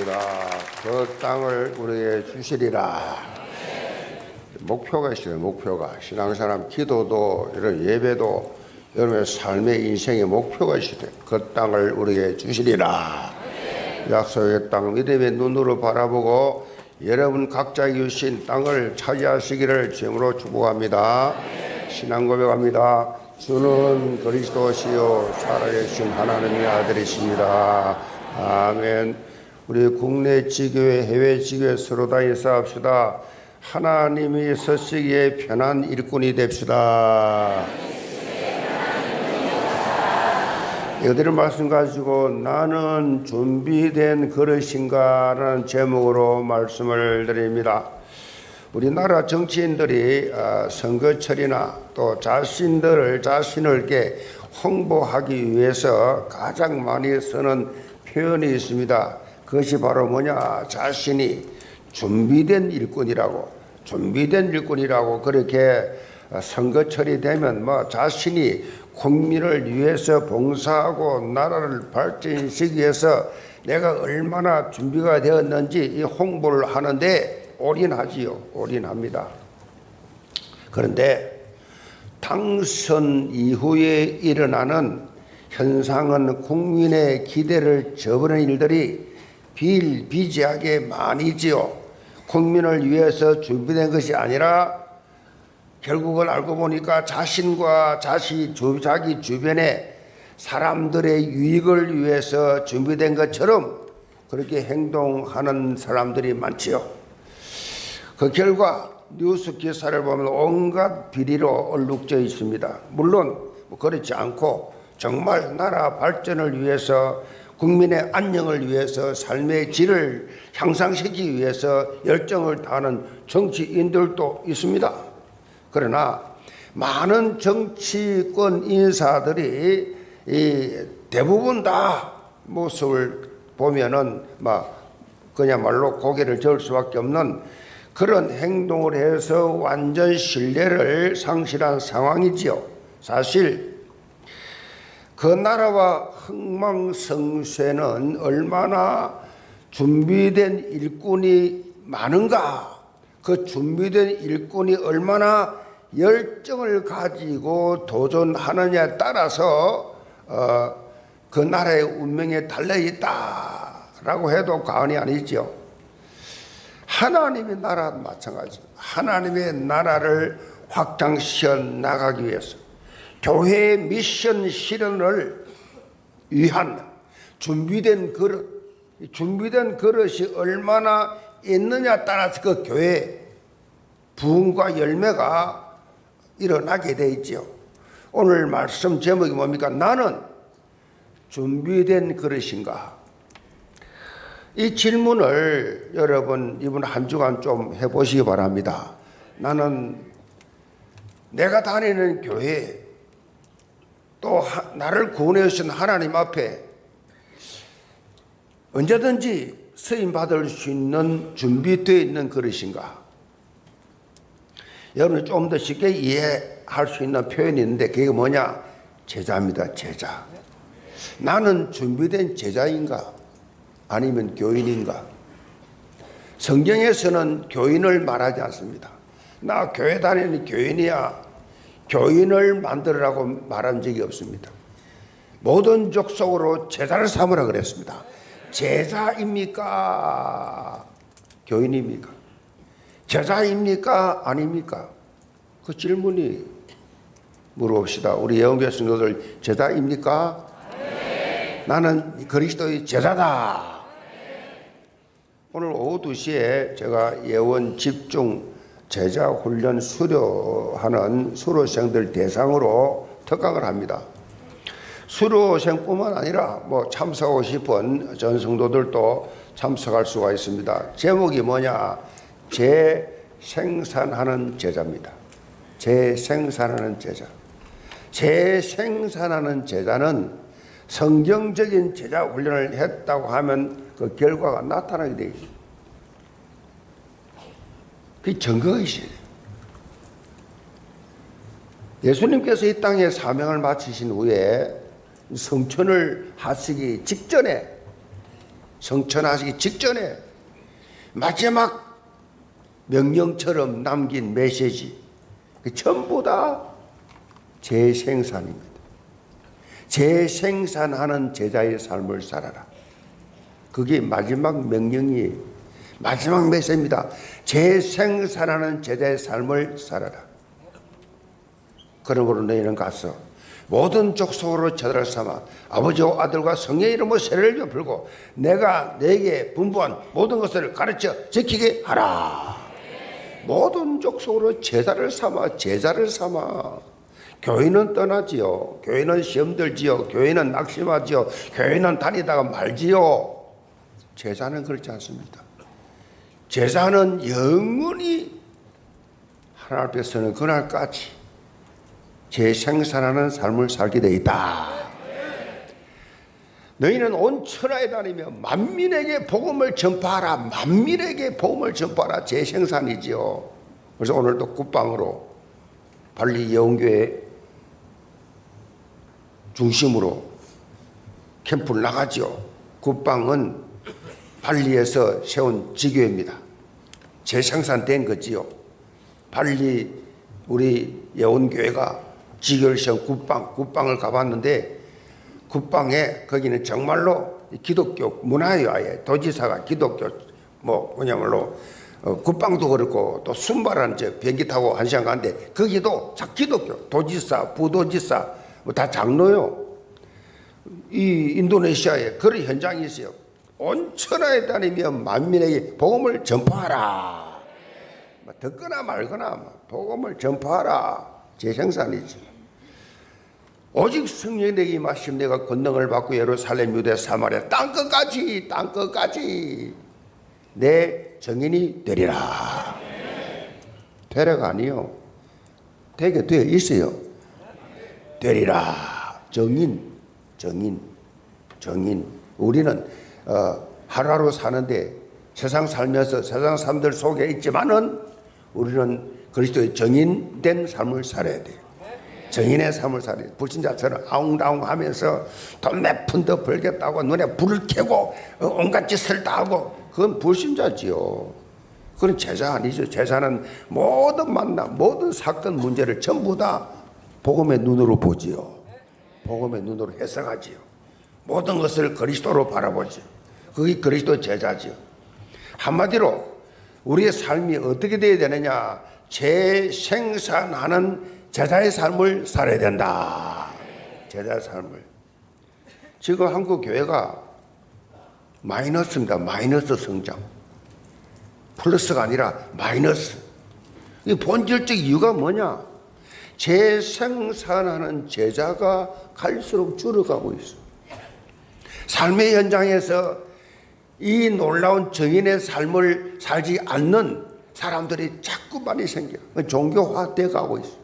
I: 기도합니다. 그 땅을 우리에게 주시리라. 목표가 있어요. 목표가. 신앙사람 기도도 이런 예배도 여러분의 삶의 인생의 목표가 있어요. 그 땅을 우리에게 주시리라. 약속의 땅 믿음의 눈으로 바라보고 여러분 각자 주신 땅을 차지하시기를 주님으로 축복합니다. 신앙 고백합니다. 주는 그리스도시요 살아계신 하나님의 아들이십니다. 아멘. 우리 국내 지교회, 해외 지교회 서로 다니 싸웁시다. 하나님이 서시기에 편한 일꾼이 됩시다. 이들의 말씀 가지고 나는 준비된 그릇인가 라는 제목으로 말씀을 드립니다. 우리나라 정치인들이 선거철이나 또 자신을 이렇게 홍보하기 위해서 가장 많이 쓰는 표현이 있습니다. 그것이 바로 뭐냐? 자신이 준비된 일꾼이라고 그렇게 선거철이 되면 자신이 국민을 위해서 봉사하고 나라를 발전시키기 위해서 내가 얼마나 준비가 되었는지 이 홍보를 하는데 올인합니다. 그런데 당선 이후에 일어나는 현상은 국민의 기대를 저버리는 일들이 비일비재하게 많이지요. 국민을 위해서 준비된 것이 아니라 결국은 알고 보니까 자신과 자기 주변의 사람들의 유익을 위해서 준비된 것처럼 그렇게 행동하는 사람들이 많지요. 그 결과 뉴스 기사를 보면 온갖 비리로 얼룩져 있습니다. 물론 그렇지 않고 정말 나라 발전을 위해서 국민의 안녕을 위해서 삶의 질을 향상시키기 위해서 열정을 다하는 정치인들도 있습니다. 그러나 많은 정치권 인사들이 대부분 다 모습을 보면은 그야말로 고개를 저을 수밖에 없는 그런 행동을 해서 완전 신뢰를 상실한 상황이지요. 사실 그 나라와 흥망성쇠는 얼마나 준비된 일꾼이 많은가, 그 준비된 일꾼이 얼마나 열정을 가지고 도전하느냐에 따라서 그 나라의 운명에 달려있다라고 해도 과언이 아니죠. 하나님의 나라도 마찬가지입니다. 하나님의 나라를 확장시켜 나가기 위해서 교회의 미션 실현을 위한 준비된 그릇이 얼마나 있느냐에 따라서 그 교회의 부흥과 열매가 일어나게 돼 있죠. 오늘 말씀 제목이 뭡니까? 나는 준비된 그릇인가? 이 질문을 여러분 이번 한 주간 좀 해보시기 바랍니다. 나는 내가 다니는 교회 또 나를 구원해 주신 하나님 앞에 언제든지 쓰임 받을 수 있는 준비되어 있는 그릇인가? 여러분이 좀 더 쉽게 이해할 수 있는 표현이 있는데 그게 뭐냐? 제자입니다. 제자. 나는 준비된 제자인가? 아니면 교인인가? 성경에서는 교인을 말하지 않습니다. 나 교회 다니는 교인이야. 교인을 만들으라고 말한 적이 없습니다. 모든 족속으로 제자를 삼으라 그랬습니다. 제자입니까? 교인입니까? 제자입니까? 아닙니까? 그 질문이 물어봅시다. 우리 예언교회 성도들 제자입니까? 네. 나는 그리스도의 제자다. 오늘 오후 2시에 제가 예원 집중 제자 훈련 수료하는 수료생들 대상으로 특강을 합니다. 수료생뿐만 아니라 참석하고 싶은 전 성도들도 참석할 수가 있습니다. 제목이 뭐냐? 재생산하는 제자입니다. 재생산하는 제자. 재생산하는 제자는 성경적인 제자 훈련을 했다고 하면 그 결과가 나타나게 되어 있습니다. 그 증거가 있어요. 예수님께서 이 땅에 사명을 마치신 후에 성천을 하시기 직전에 성천하시기 직전에 마지막 명령처럼 남긴 메시지, 전부 다 재생산입니다. 재생산하는 제자의 삶을 살아라. 그게 마지막 명령이에요. 마지막 메시지입니다. 재생산하는 제자의 삶을 살아라. 그러므로 너희는 가서 모든 족속으로 제자를 삼아 아버지와 아들과 성령의 이름으로 세례를 베풀고 내가 너에게 분부한 모든 것을 가르쳐 지키게 하라. 모든 족속으로 제자를 삼아 교회는 떠나지요. 교회는 시험 들지요. 교회는 낙심하지요. 교회는 다니다가 말지요. 제자는 그렇지 않습니다. 제자는 영원히 하나님 앞에 서는 그날까지 재생산하는 삶을 살게 되어 있다. 너희는 온 천하에 다니며 만민에게 복음을 전파하라. 만민에게 복음을 전파하라. 재생산이지요. 그래서 오늘도 굿방으로 발리 예언교회 중심으로 캠프를 나가죠. 굿방은 발리에서 세운 지교회입니다. 재생산된 거지요. 발리 우리 예언교회가 지교를 세운 굿방을 가봤는데 굿방에 거기는 정말로 기독교 문화예요. 아예 도지사가 기독교 그야말로 굿방도 그렇고 또 순발한 비행기 타고 1시간 가는데 거기도 기독교 도지사 부도지사 다 장로요. 이 인도네시아에 그런 현장이 있어요. 온 천하에 다니며 만민에게 복음을 전파하라. 듣거나 말거나 복음을 전파하라. 재생산이지. 오직 성령이 내게 임하시면 내가 권능을 받고 예루살렘 유대 사마리아 땅끝까지 내 증인이 되리라. 되라가 아니요. 되게 되어 있어요. 되리라. 증인. 우리는 하루하루 사는데 세상 살면서 세상 사람들 속에 있지만은 우리는 그리스도의 증인된 삶을 살아야 돼요. 증인의 삶을 살아야 돼요. 불신자처럼 아웅다웅 하면서 돈 몇 푼 더 벌겠다고 눈에 불을 켜고 온갖 짓을 다 하고 그건 불신자지요. 그건 제자 아니죠. 제자는 모든 만남, 모든 사건 문제를 전부 다 복음의 눈으로 보지요. 복음의 눈으로 해석하지요. 모든 것을 그리스도로 바라보지요. 그게 그리스도 제자지요. 한마디로 우리의 삶이 어떻게 되어야 되느냐? 재생산하는 제자의 삶을 살아야 된다. 제자의 삶을. 지금 한국 교회가 마이너스입니다. 마이너스 성장. 플러스가 아니라 마이너스. 이 본질적 이유가 뭐냐? 재생산하는 제자가 갈수록 줄어가고 있어. 삶의 현장에서 이 놀라운 정인의 삶을 살지 않는 사람들이 자꾸 많이 생겨. 종교화돼 가고 있어.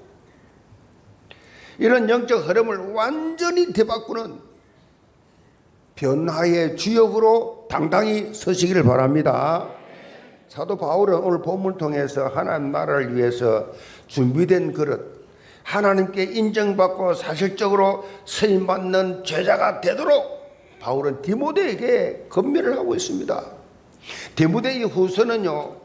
I: 이런 영적 흐름을 완전히 뒤바꾸는 변화의 주역으로 당당히 서시기를 바랍니다. 사도 바울은 오늘 본문을 통해서 하나님 나라를 위해서 준비된 그릇, 하나님께 인정받고 사실적으로 쓰임받는 제자가 되도록 바울은 디모데에게 권면을 하고 있습니다. 디모데의 후서는요,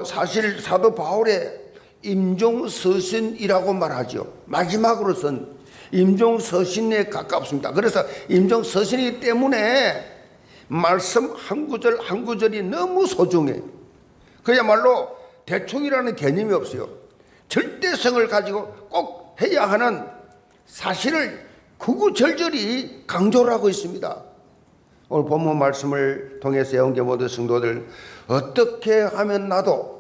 I: 사실 사도 바울의 임종서신이라고 말하죠. 마지막으로 쓴 임종서신에 가깝습니다. 그래서 임종서신이기 때문에 말씀 한 구절 한 구절이 너무 소중해. 그야말로 대충이라는 개념이 없어요. 절대성을 가지고 꼭 해야 하는 사실을 구구절절히 강조를 하고 있습니다. 오늘 본문 말씀을 통해서 영계 모든 성도들, 어떻게 하면 나도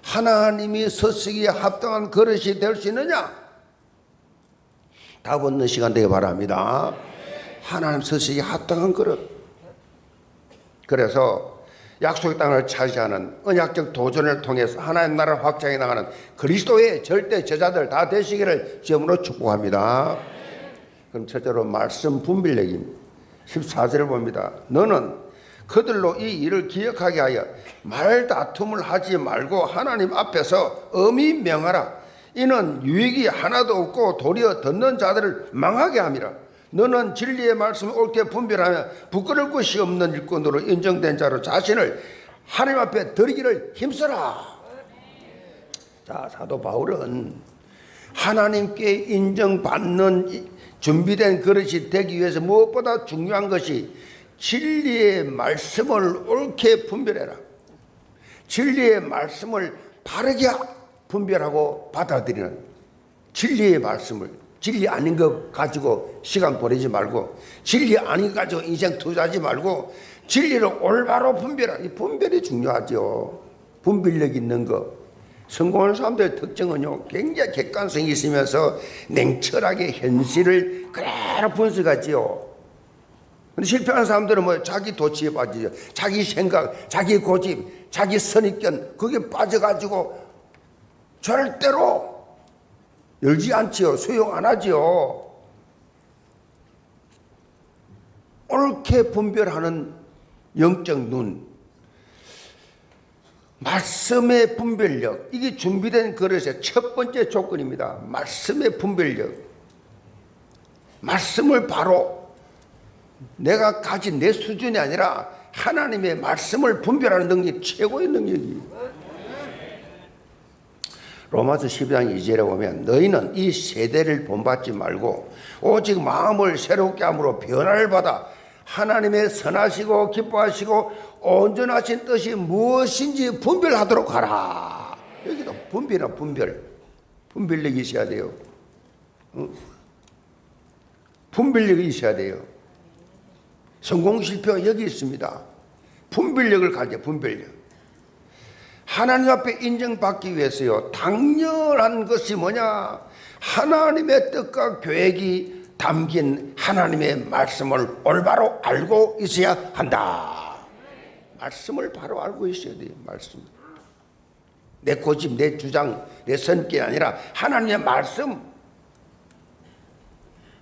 I: 하나님이 서시기에 합당한 그릇이 될 수 있느냐? 답 얻는 시간 되기 바랍니다. 하나님 서시기에 합당한 그릇. 그래서 약속의 땅을 차지하는 언약적 도전을 통해서 하나님 나라를 확장해 나가는 그리스도의 절대 제자들 다 되시기를 주님으로 축복합니다. 그럼 첫째로 말씀 분별력입니다. 14절을 봅니다. 너는 그들로 이 일을 기억하게 하여 말다툼을 하지 말고 하나님 앞에서 엄히 명하라. 이는 유익이 하나도 없고 도리어 듣는 자들을 망하게 함이라. 너는 진리의 말씀을 옳게 분별하며 부끄러울 것이 없는 일꾼으로 인정된 자로 자신을 하나님 앞에 드리기를 힘써라. 자, 사도 바울은 하나님께 인정받는 준비된 그릇이 되기 위해서 무엇보다 중요한 것이 진리의 말씀을 옳게 분별해라. 진리의 말씀을 바르게 분별하고 받아들이는 진리의 말씀을, 진리 아닌 것 가지고 시간 보내지 말고, 진리 아닌 것 가지고 인생 투자하지 말고, 진리를 올바로 분별하는, 이 분별이 중요하죠. 분별력 있는 것. 성공하는 사람들의 특징은요, 굉장히 객관성이 있으면서 냉철하게 현실을 그대로 분석하지요. 근데 실패하는 사람들은 뭐 자기 도취에 빠지죠. 자기 생각, 자기 고집, 자기 선입견, 거기에 빠져가지고 절대로 열지 않지요. 수용 안 하지요. 옳게 분별하는 영적 눈, 말씀의 분별력, 이게 준비된 그릇의 첫 번째 조건입니다. 말씀의 분별력. 말씀을 바로 내가 가진 내 수준이 아니라 하나님의 말씀을 분별하는 능력이 최고의 능력이에요. 로마서 12장 2절에 보면 너희는 이 세대를 본받지 말고 오직 마음을 새롭게 함으로 변화를 받아 하나님의 선하시고 기뻐하시고 온전하신 뜻이 무엇인지 분별하도록 하라. 여기도 분별이나 분별력이 있어야 돼요. 분별력이 있어야 돼요. 성공 실패가 여기 있습니다. 분별력을 가져. 분별력. 하나님 앞에 인정받기 위해서요, 당연한 것이 뭐냐? 하나님의 뜻과 계획이 담긴 하나님의 말씀을 올바로 알고 있어야 한다. 말씀을 바로 알고 있어야 돼요. 말씀. 내 고집, 내 주장, 내 선택이 아니라 하나님의 말씀.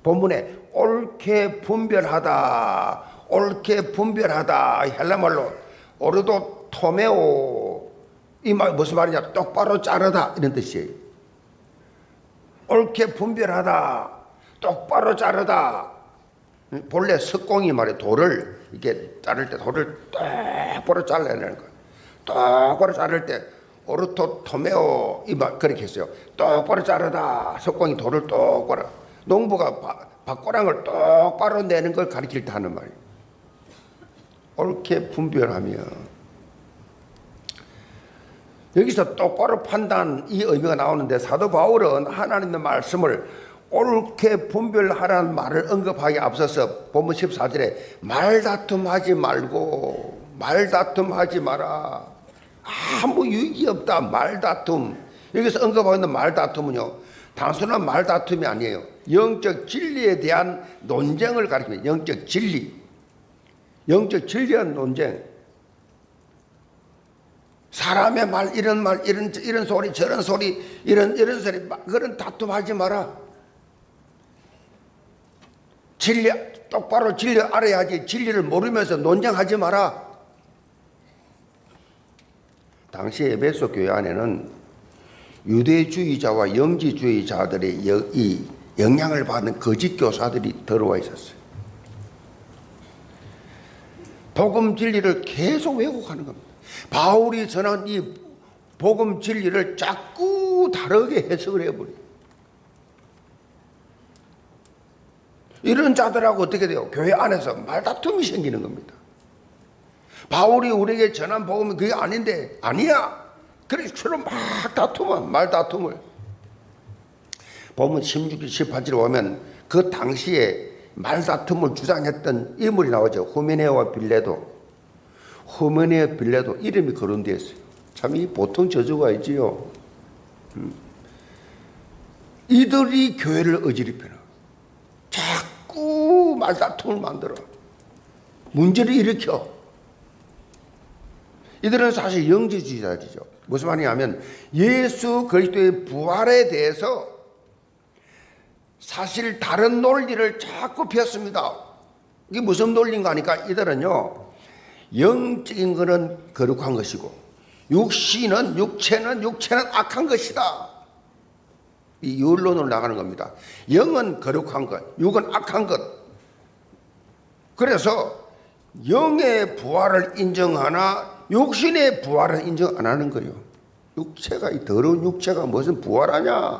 I: 본문에 옳게 분별하다, 옳게 분별하다, 헬라말로 오르도 토메오, 이 말 무슨 말이냐? 똑바로 자르다, 이런 뜻이에요. 옳게 분별하다, 똑바로 자르다. 본래 석공이 말이에요. 돌을 이렇게 자를 때 돌을 똑바로 잘라내는 거예요. 똑바로 자를 때 오르토 토메오, 이 말 그렇게 했어요. 똑바로 자르다. 석공이 돌을 똑바로, 농부가 밭고랑을 똑바로 내는 걸 가리킬 때 하는 말이에요. 옳게 분별하며, 여기서 똑바로 판단, 이 의미가 나오는데 사도 바울은 하나님의 말씀을 옳게 분별하라는 말을 언급하기 앞서서 본문 14절에 말다툼하지 말고, 말다툼하지 마라. 아무 유익이 없다. 말다툼. 여기서 언급하고 있는 말다툼은요, 단순한 말다툼이 아니에요. 영적 진리에 대한 논쟁을 가리킵니다. 영적 진리. 영적 진리에 대한 논쟁. 사람의 말, 이런 소리, 저런 소리, 이런 소리, 그런 다툼하지 마라. 진리, 똑바로 진리 알아야지. 진리를 모르면서 논쟁하지 마라. 당시 에베소 교회 안에는 유대주의자와 영지주의자들의 이 영향을 받는 거짓 교사들이 들어와 있었어요. 복음 진리를 계속 왜곡하는 겁니다. 바울이 전한 이 복음 진리를 자꾸 다르게 해석을 해버려요. 이런 자들하고 어떻게 돼요? 교회 안에서 말다툼이 생기는 겁니다. 바울이 우리에게 전한 복음은 그게 아닌데, 아니야. 그래서 서로 막 다툼은, 말다툼을. 보면 16절, 18절에 보면 그 당시에 말다툼을 주장했던 인물이 나오죠. 후메네오와 빌레도. 후메네오, 빌레도 이름이 거론되어 있어요. 참 이 보통 저주가 있지요. 이들이 교회를 어지럽혀라. 자꾸 말다툼을 만들어. 문제를 일으켜. 이들은 사실 영지주의자들이죠. 무슨 말이냐면 예수 그리스도의 부활에 대해서 사실 다른 논리를 자꾸 폈습니다. 이게 무슨 논리인가 하니까 이들은요, 영적인 것은 거룩한 것이고 육체는 악한 것이다. 이 율론으로 나가는 겁니다. 영은 거룩한 것, 육은 악한 것. 그래서 영의 부활을 인정하나 육신의 부활을 인정 안 하는 거예요. 육체가, 이 더러운 육체가 무슨 부활하냐?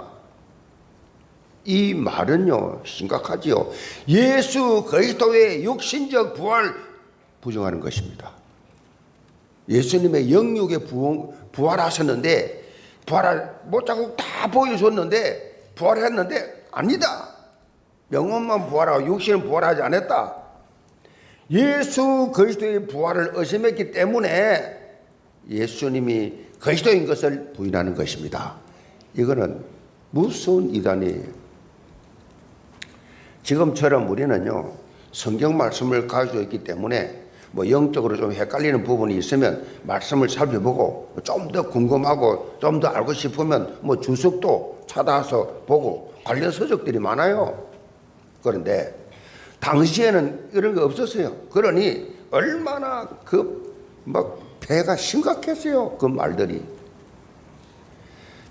I: 이 말은요, 심각하지요. 예수 그리스도의 육신적 부활 부정하는 것입니다. 예수님의 영육의 부활하셨는데, 부활을 못자국 다 보여줬는데, 부활했는데, 아니다. 영혼만 부활하고 육신은 부활하지 않았다. 예수 그리스도의 부활을 의심했기 때문에 예수님이 그리스도인 것을 부인하는 것입니다. 이거는 무서운 이단이에요. 지금처럼 우리는요, 성경 말씀을 가지고 있기 때문에 뭐 영적으로 좀 헷갈리는 부분이 있으면 말씀을 살펴보고 좀 더 궁금하고 좀 더 알고 싶으면 뭐 주석도 찾아서 보고 관련 서적들이 많아요. 그런데 당시에는 이런 거 없었어요. 그러니 얼마나 막 배가 심각했어요. 그 말들이.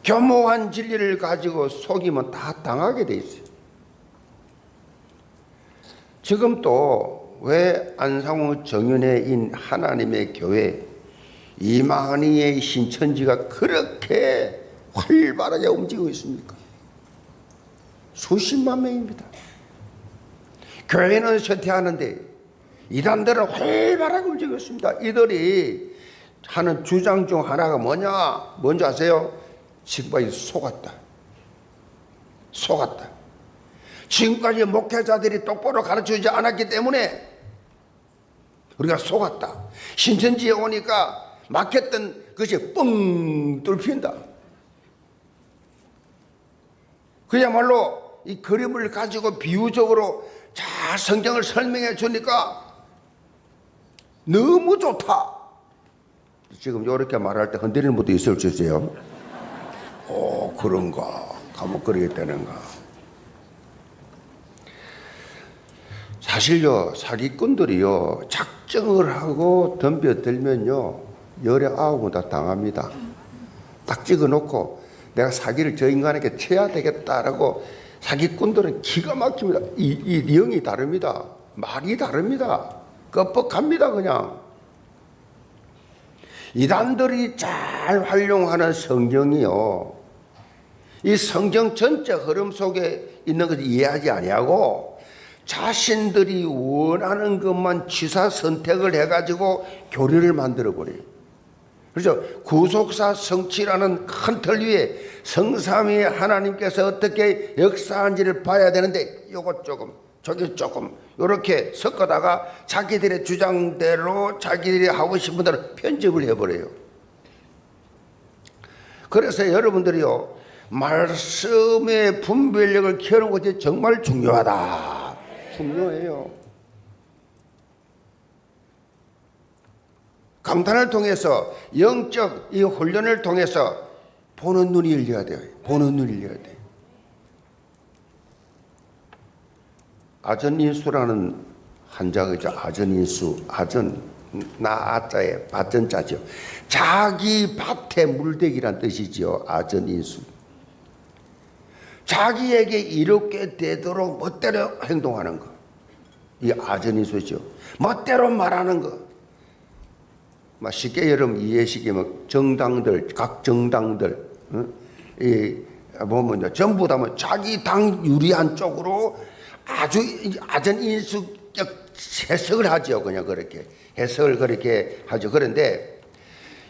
I: 교묘한 진리를 가지고 속이면 다 당하게 돼 있어요. 지금 또 왜 안상호 정윤회인 하나님의 교회 이만희의 신천지가 그렇게 활발하게 움직이고 있습니까? 수십만 명입니다. 교회는 쇠퇴하는데 이단들은 활발하게 움직이고 있습니다. 이들이 하는 주장 중 하나가 뭐냐? 뭔지 아세요? 지금까지 속았다. 지금까지 목회자들이 똑바로 가르쳐주지 않았기 때문에 우리가 속았다. 신천지에 오니까 막혔던 것이 뻥 뚫힌다. 그야말로 이 그림을 가지고 비유적으로 잘 성경을 설명해 주니까 너무 좋다. 지금 이렇게 말할 때 흔들리는 분도 있을 수 있어요. 그런가? 감옥 그러게 되는가? 사실요, 사기꾼들이요, 작정을 하고 덤벼들면요, 열에 9번 다 당합니다. 딱 찍어놓고 내가 사기를 저 인간에게 쳐야 되겠다라고. 사기꾼들은 기가 막힙니다. 이 영이 다릅니다. 말이 다릅니다. 껍벅합니다, 그냥. 이단들이 잘 활용하는 성경이요, 이 성경 전체 흐름 속에 있는 것을 이해하지 아니하고 자신들이 원하는 것만 취사 선택을 해가지고 교리를 만들어버려요. 그래서 구속사 성취라는 큰 틀 위에 성삼위 하나님께서 어떻게 역사한지를 봐야 되는데 요것 조금 저기 조금 이렇게 섞어다가 자기들의 주장대로 자기들이 하고 싶은 대로 편집을 해버려요. 그래서 여러분들이요, 말씀의 분별력을 키우는 것이 정말 중요하다. 중요해요. 강단을 통해서 영적 이 훈련을 통해서 보는 눈이 열려야 돼요. 보는 눈이 열려야 돼요. 아전인수라는 한자가 있죠. 아전인수. 아전, 나 아자에 밭전자죠. 자기 밭에 물대기란 뜻이지요. 아전인수. 자기에게 이롭게 되도록 멋대로 행동하는 것. 이 아전인수죠. 멋대로 말하는 것. 쉽게 여러분 이해시키면 정당들, 각 정당들, 보면 전부 다 자기 당 유리한 쪽으로 아주 아전인수적 해석을 하죠. 그냥 그렇게 해석을 그렇게 하죠. 그런데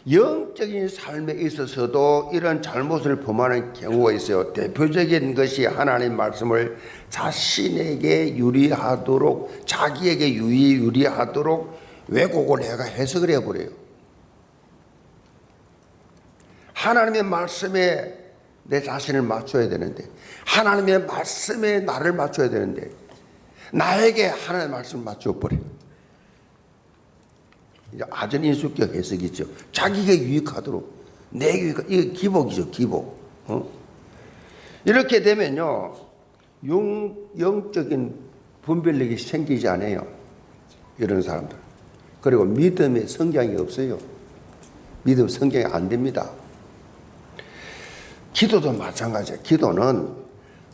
I: 영적인 삶에 있어서도 이런 잘못을 범하는 경우가 있어요. 대표적인 것이 하나님 말씀을 자신에게 유리하도록, 자기에게 유리하도록 왜곡을 해가 해석을 해버려요. 하나님의 말씀에 내 자신을 맞춰야 되는데, 하나님의 말씀에 나를 맞춰야 되는데 나에게 하나님의 말씀을 맞춰버려요. 아전인수격 해석이죠. 자기에게 유익하도록, 내 유익, 이게 기복이죠, 기복. 이렇게 되면요, 영적인 분별력이 생기지 않아요. 이런 사람들. 그리고 믿음의 성장이 없어요. 믿음 성장이 안 됩니다. 기도도 마찬가지예요. 기도는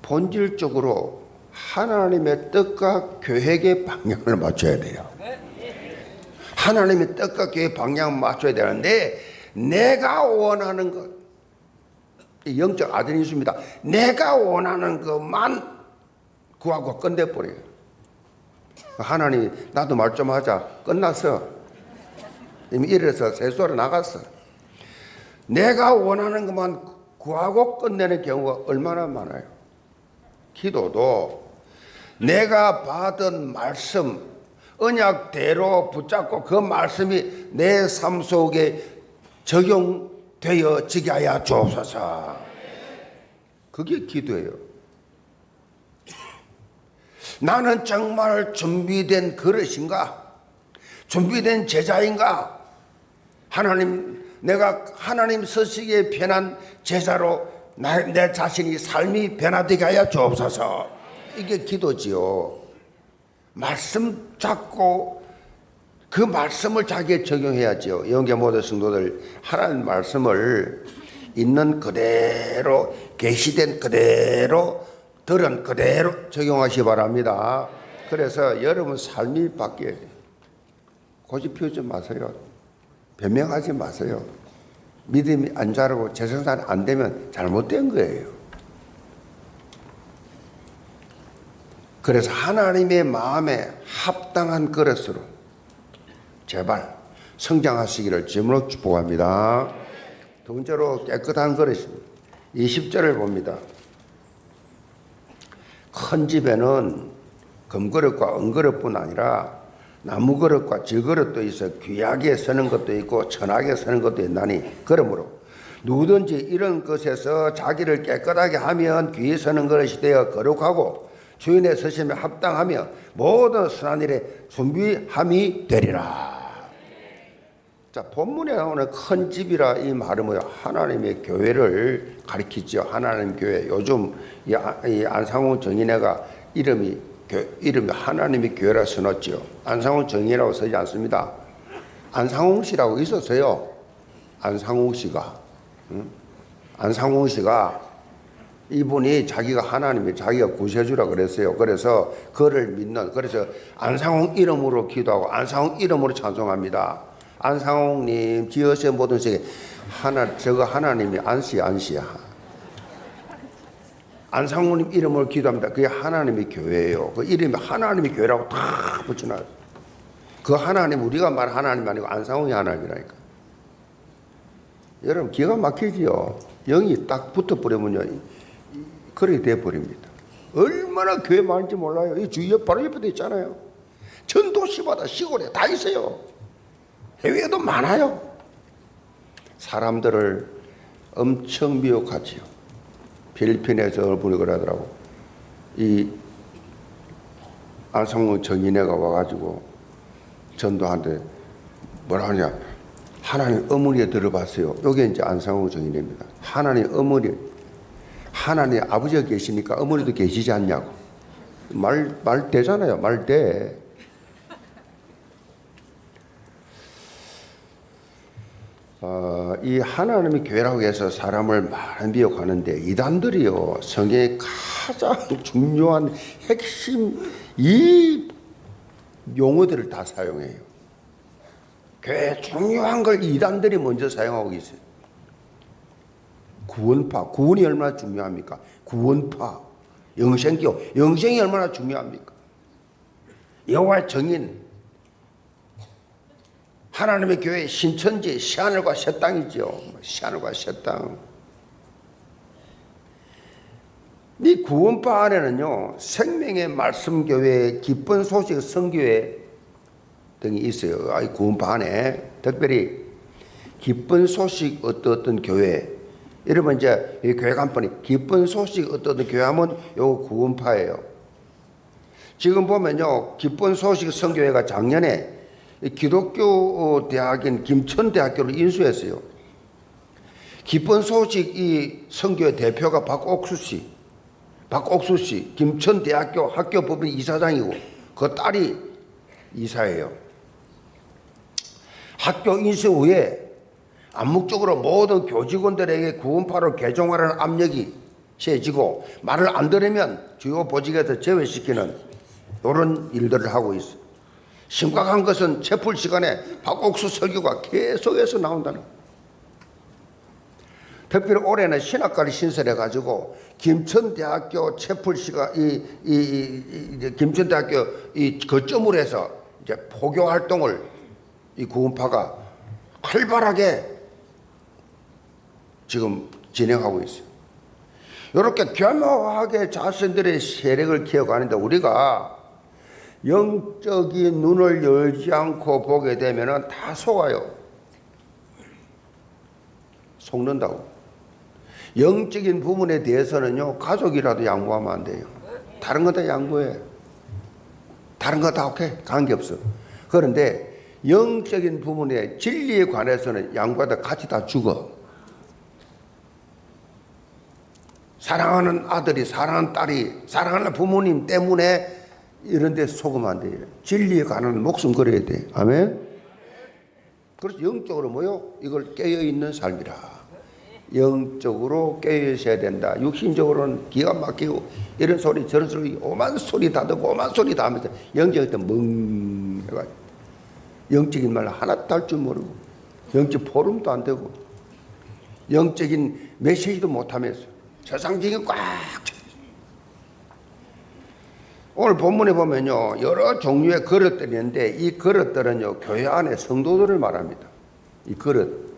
I: 본질적으로 하나님의 뜻과 계획의 방향을 맞춰야 돼요. 하나님의 뜻과 계획의 방향을 맞춰야 되는데 내가 원하는 것, 영적 아드니스입니다. 내가 원하는 것만 구하고 끝내버려요. 하나님이 나도 말 좀 하자. 끝났어. 이미 이래서 세수하러 나갔어. 내가 원하는 것만 구하고 끝내는 경우가 얼마나 많아요. 기도도 내가 받은 말씀, 언약대로 붙잡고 그 말씀이 내 삶 속에 적용되어지게 하여 주옵소서. 그게 기도예요. 나는 정말 준비된 그릇인가? 준비된 제자인가? 내가 하나님 서시기에 편한 제자로 내 자신이 삶이 변화되게 하여 주옵소서. 이게 기도지요. 말씀 잡고 그 말씀을 자기에 적용해야지요. 영계 모든 성도들 하나님 말씀을 있는 그대로 계시된 그대로 들은 그대로 적용하시기 바랍니다. 그래서 여러분 삶이 바뀌어야 돼요. 고집 피우지 마세요. 변명하지 마세요. 믿음이 안 자라고 재생산이 안 되면 잘못된 거예요. 그래서 하나님의 마음에 합당한 그릇으로 제발 성장하시기를 주님으로 축복합니다. 두 번째로 깨끗한 그릇입니다. 20절을 봅니다. 큰 집에는 금그릇과 은그릇뿐 아니라 나무그릇과 질그릇도 있어 귀하게 쓰는 것도 있고 천하게 쓰는 것도 있나니 그러므로 누구든지 이런 것에서 자기를 깨끗하게 하면 귀히 쓰는 그릇이 되어 거룩하고 주인의 서심에 합당하며 모든 선한 일에 준비함이 되리라. 자, 본문에 나오는 큰 집이라 이 말은 뭐야? 하나님의 교회를 가리키죠. 하나님 교회. 요즘 이 안상홍 정인회가 이름이 하나님의 교회라 써놨죠. 안상홍 정인회라고 쓰지 않습니다. 안상홍 씨라고 있었어요. 안상홍 씨가. 안상홍 씨가 이분이 자기가 하나님이 자기가 구세주라 그랬어요. 그래서 그를 믿는, 그래서 안상홍 이름으로 기도하고 안상홍 이름으로 찬송합니다. 안상홍님 지으신 모든 세계 저거 하나님이 안씨야. 안상홍님 이름으로 기도합니다. 그게 하나님의 교회예요. 그 이름이 하나님의 교회라고 다 붙여놔요. 그 하나님, 우리가 말한 하나님 아니고 안상홍이 하나님이라니까. 여러분 기가 막히지요. 영이 딱 붙어버리면요 그렇게 돼버립니다. 얼마나 교회 많은지 몰라요. 이 주위에 바로 옆에도 있잖아요. 전 도시마다 시골에 다 있어요. 해외에도 많아요. 사람들을 엄청 미혹하지요. 필리핀에서 분이 그러더라고. 이 안상홍 정인회가 와가지고 전도한테 뭐라 하냐. 하나님 어머니에 들어봤어요. 이게 이제 안상홍 정인회입니다. 하나님 어머니, 하나님 아버지가 계시니까 어머니도 계시지 않냐고. 말 되잖아요. 말 돼. 이 하나님의 교회라고 해서 사람을 많이 미혹하는데 이단들이요 성경의 가장 중요한 핵심 이 용어들을 다 사용해요. 교회 중요한 걸 이단들이 먼저 사용하고 있어요. 구원파, 구원이 얼마나 중요합니까? 구원파, 영생교, 영생이 얼마나 중요합니까? 여호와의 정인, 하나님의 교회 신천지, 새하늘과 새 땅이죠. 새하늘과 새 땅. 이 구원파 안에는요 생명의 말씀교회, 기쁜 소식 성교회 등이 있어요. 이 구원파 안에 특별히 기쁜 소식 어떤 교회, 이러면 이제 이 교회 간판이 기쁜 소식 어떤 교회하면 요 구원파예요. 지금 보면요 기쁜 소식 성교회가 작년에 기독교 대학인 김천대학교를 인수했어요. 기쁜 소식 이 성교회 대표가 박옥수 씨, 김천대학교 학교법인 이사장이고 그 딸이 이사예요. 학교 인수 후에 암묵적으로 모든 교직원들에게 구원파를 개종하라는 압력이 세지고 말을 안 들으면 주요 보직에서 제외시키는 이런 일들을 하고 있어요. 심각한 것은 채플 시간에 박옥수 설교가 계속해서 나온다는 거예요. 특별히 올해는 신학과를 신설해가지고 김천대학교 채플 시간 김천대학교 이 거점으로 해서 이제 포교 활동을 이 구원파가 활발하게 지금 진행하고 있어요. 이렇게 교묘하게 자신들의 세력을 키워가는데 우리가 영적인 눈을 열지 않고 보게 되면 다 속아요. 속는다고. 영적인 부분에 대해서는요, 가족이라도 양보하면 안 돼요. 다른 거 다 양보해. 다른 거 다 오케이. 관계없어. 그런데 영적인 부분에 진리에 관해서는 양보하다 같이 다 죽어. 사랑하는 아들이, 사랑하는 딸이, 사랑하는 부모님 때문에 이런 데 속으면 안 돼요. 진리에 관한 목숨 걸어야 돼. 아멘? 그래서 영적으로 뭐요? 이걸 깨어있는 삶이라. 영적으로 깨어있어야 된다. 육신적으로는 기가 막히고 이런 소리 저런 소리 오만 소리 다 듣고 오만 소리 다 하면서 영적일 때 멍해가지고 영적인 말 하나도 할 줄 모르고 영적 포럼도 안 되고 영적인 메시지도 못하면서 세상적인 꽉 차. 오늘 본문에 보면요, 여러 종류의 그릇들이 있는데 이 그릇들은요, 교회 안에 성도들을 말합니다. 이 그릇.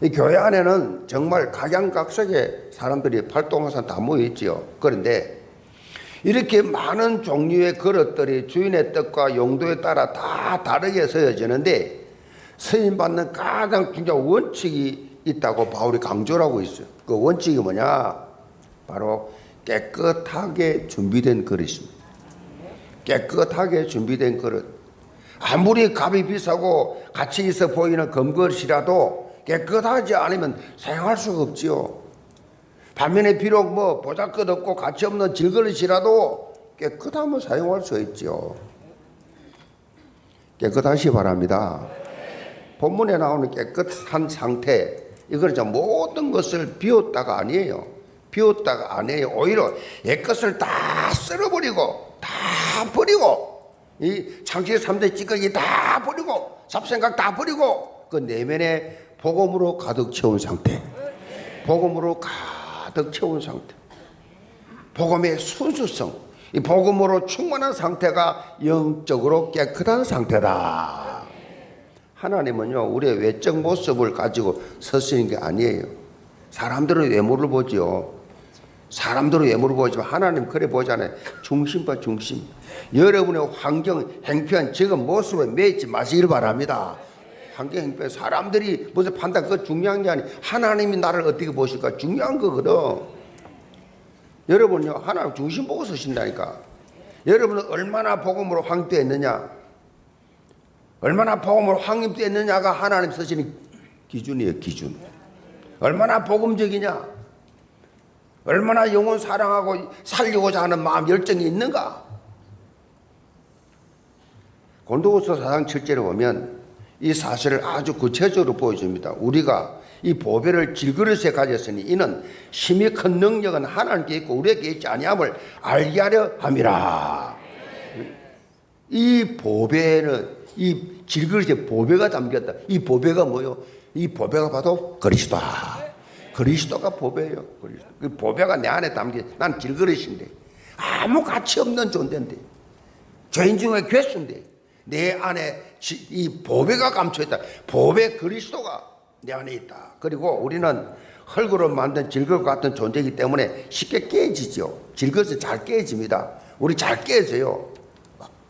I: 이 교회 안에는 정말 각양각색의 사람들이 활동하면서 다 모여있지요. 그런데 이렇게 많은 종류의 그릇들이 주인의 뜻과 용도에 따라 다 다르게 서여지는데 쓰임받는 가장 중요한 원칙이 있다고 바울이 강조를 하고 있어요. 그 원칙이 뭐냐? 바로 깨끗하게 준비된 그릇입니다. 깨끗하게 준비된 그릇. 아무리 값이 비싸고 가치 있어 보이는 금그릇이라도 깨끗하지 않으면 사용할 수가 없지요. 반면에 비록 뭐 보잘것없고 가치 없는 질그릇이라도 깨끗하면 사용할 수 있지요. 깨끗하시 바랍니다. 본문에 나오는 깨끗한 상태, 이건 모든 것을 비웠다가 아니에요. 비웠다가 아니에요. 오히려 옛것을 다 쓸어버리고 다 버리고 이 창세기 3대 찌꺼기 다 버리고 잡생각 다 버리고 그 내면에 복음으로 가득 채운 상태. 복음으로 가득 채운 상태. 복음의 순수성. 이 복음으로 충만한 상태가 영적으로 깨끗한 상태다. 하나님은요, 우리의 외적 모습을 가지고 서시는 게 아니에요. 사람들은 외모를 보죠. 사람들은 외모를 보지만 하나님 그래 보잖아요. 중심과 중심. 여러분의 환경, 행편, 지금 모습에 매이지 마시길 바랍니다. 환경, 행편, 사람들이 무슨 판단, 그거 중요한 게 아니에요. 하나님이 나를 어떻게 보실까 중요한 거거든. 여러분요, 하나님 중심 보고 서신다니까. 여러분은 얼마나 복음으로 확립되었느냐, 얼마나 복음으로 확립되었느냐가 하나님 서시는 기준이에요. 기준. 얼마나 복음적이냐, 얼마나 영혼 사랑하고 살리고자 하는 마음 열정이 있는가. 고린도후서 4장 7절에 보면 이 사실을 아주 구체적으로 보여줍니다. 우리가 이 보배를 질그릇에 가졌으니 이는 심히 큰 능력은 하나님께 있고 우리에게 있지 아니함을 알게 하려 함이라. 이 보배는 이 질그릇에 보배가 담겼다. 이 보배가 뭐요? 이 보배가 바로 그리스도다. 그리스도가 보배예요. 그리스도. 그 보배가 내 안에 담겨. 난 질그릇인데 아무 가치 없는 존재인데 죄인 중에 괴수인데 내 안에 이 보배가 감춰있다. 보배 그리스도가 내 안에 있다. 그리고 우리는 흙으로 만든 질그릇 같은 존재이기 때문에 쉽게 깨지죠. 질그릇은 잘 깨집니다. 우리 잘 깨져요.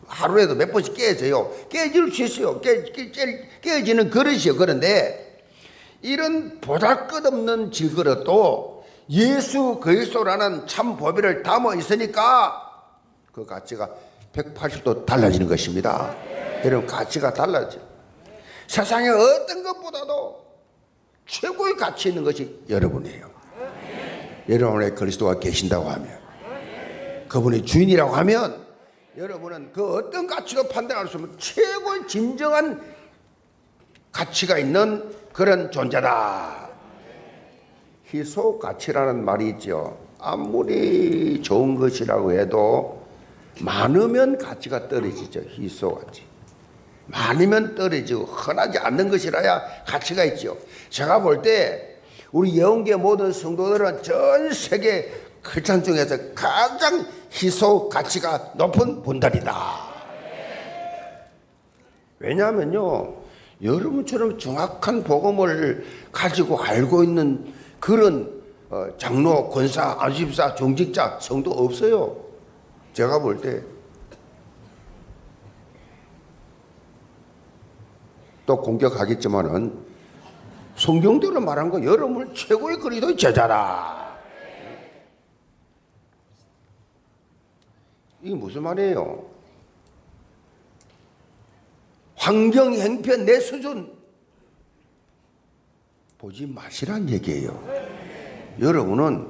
I: 하루에도 몇 번씩 깨져요. 깨질 수 있어요. 깨지는 그릇이요. 그런데 이런 보잘것없는 질그릇도 예수 그리스도라는 참 보배를 담아 있으니까 그 가치가 180도 달라지는 것입니다. 여러분, 가치가 달라져. 세상에 어떤 것보다도 최고의 가치 있는 것이 여러분이에요. 여러분 안에 그리스도가 계신다고 하면, 그분이 주인이라고 하면 여러분은 그 어떤 가치로 판단할 수 없는 최고의 진정한 가치가 있는 그런 존재다. 희소 가치라는 말이 있죠. 아무리 좋은 것이라고 해도 많으면 가치가 떨어지죠. 희소 가치. 많으면 떨어지고 흔하지 않는 것이라야 가치가 있죠. 제가 볼 때 우리 예언계 모든 성도들은 전 세계 크리스찬 중에서 가장 희소 가치가 높은 분들이다. 왜냐하면요, 여러분처럼 정확한 복음을 가지고 알고 있는 그런 장로, 권사, 안수집사, 종직자, 성도 없어요. 제가 볼 때. 또 공격하겠지만은 성경대로 말한 거 여러분 최고의 그리스도의 제자라. 이게 무슨 말이에요? 환경, 형편, 내 수준 보지 마시란 얘기예요. 여러분은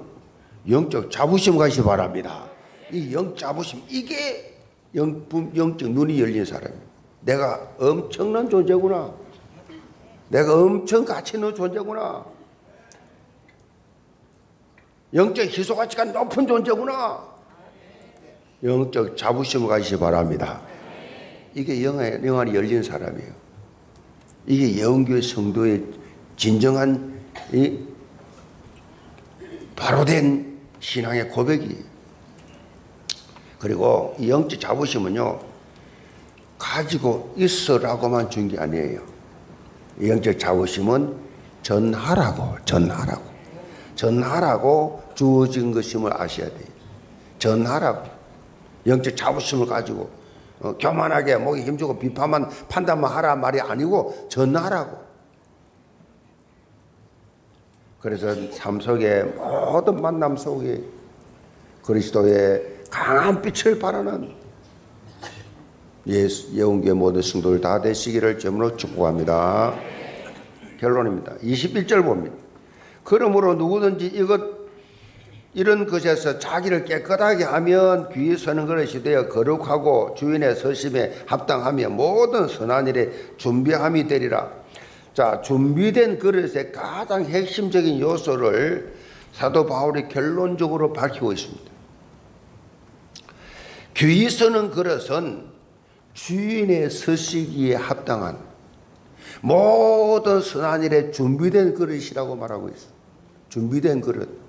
I: 영적 자부심 가시기 바랍니다. 이 영 자부심, 이게 영적 눈이 열린 사람이에요. 내가 엄청난 존재구나. 내가 엄청 가치 있는 존재구나. 영적 희소 가치가 높은 존재구나. 영적 자부심을 가시기 바랍니다. 이게 영안이 열린 사람이에요. 이게 예언교회 성도의 진정한 바로 된 신앙의 고백이에요. 그리고 이 영적 자부심은요, 가지고 있어라고만 준 게 아니에요. 이 영적 자부심은 전하라고 주어진 것임을 아셔야 돼요. 전하라고. 영적 자부심을 가지고 교만하게 목에 힘주고 비판만 판단만 하라 말이 아니고 전하라고. 그래서 삶 속에 모든 만남 속에 그리스도의 강한 빛을 발하는 예언교회 모든 성도들 다 되시기를 주님으로 축복합니다. 결론입니다. 21절 봅니다. 그러므로 누구든지 이런 것에서 자기를 깨끗하게 하면 귀에 서는 그릇이 되어 거룩하고 주인의 서심에 합당하며 모든 선한 일에 준비함이 되리라. 자, 준비된 그릇의 가장 핵심적인 요소를 사도 바울이 결론적으로 밝히고 있습니다. 귀에 서는 그릇은 주인의 서시기에 합당한 모든 선한 일에 준비된 그릇이라고 말하고 있어요. 준비된 그릇.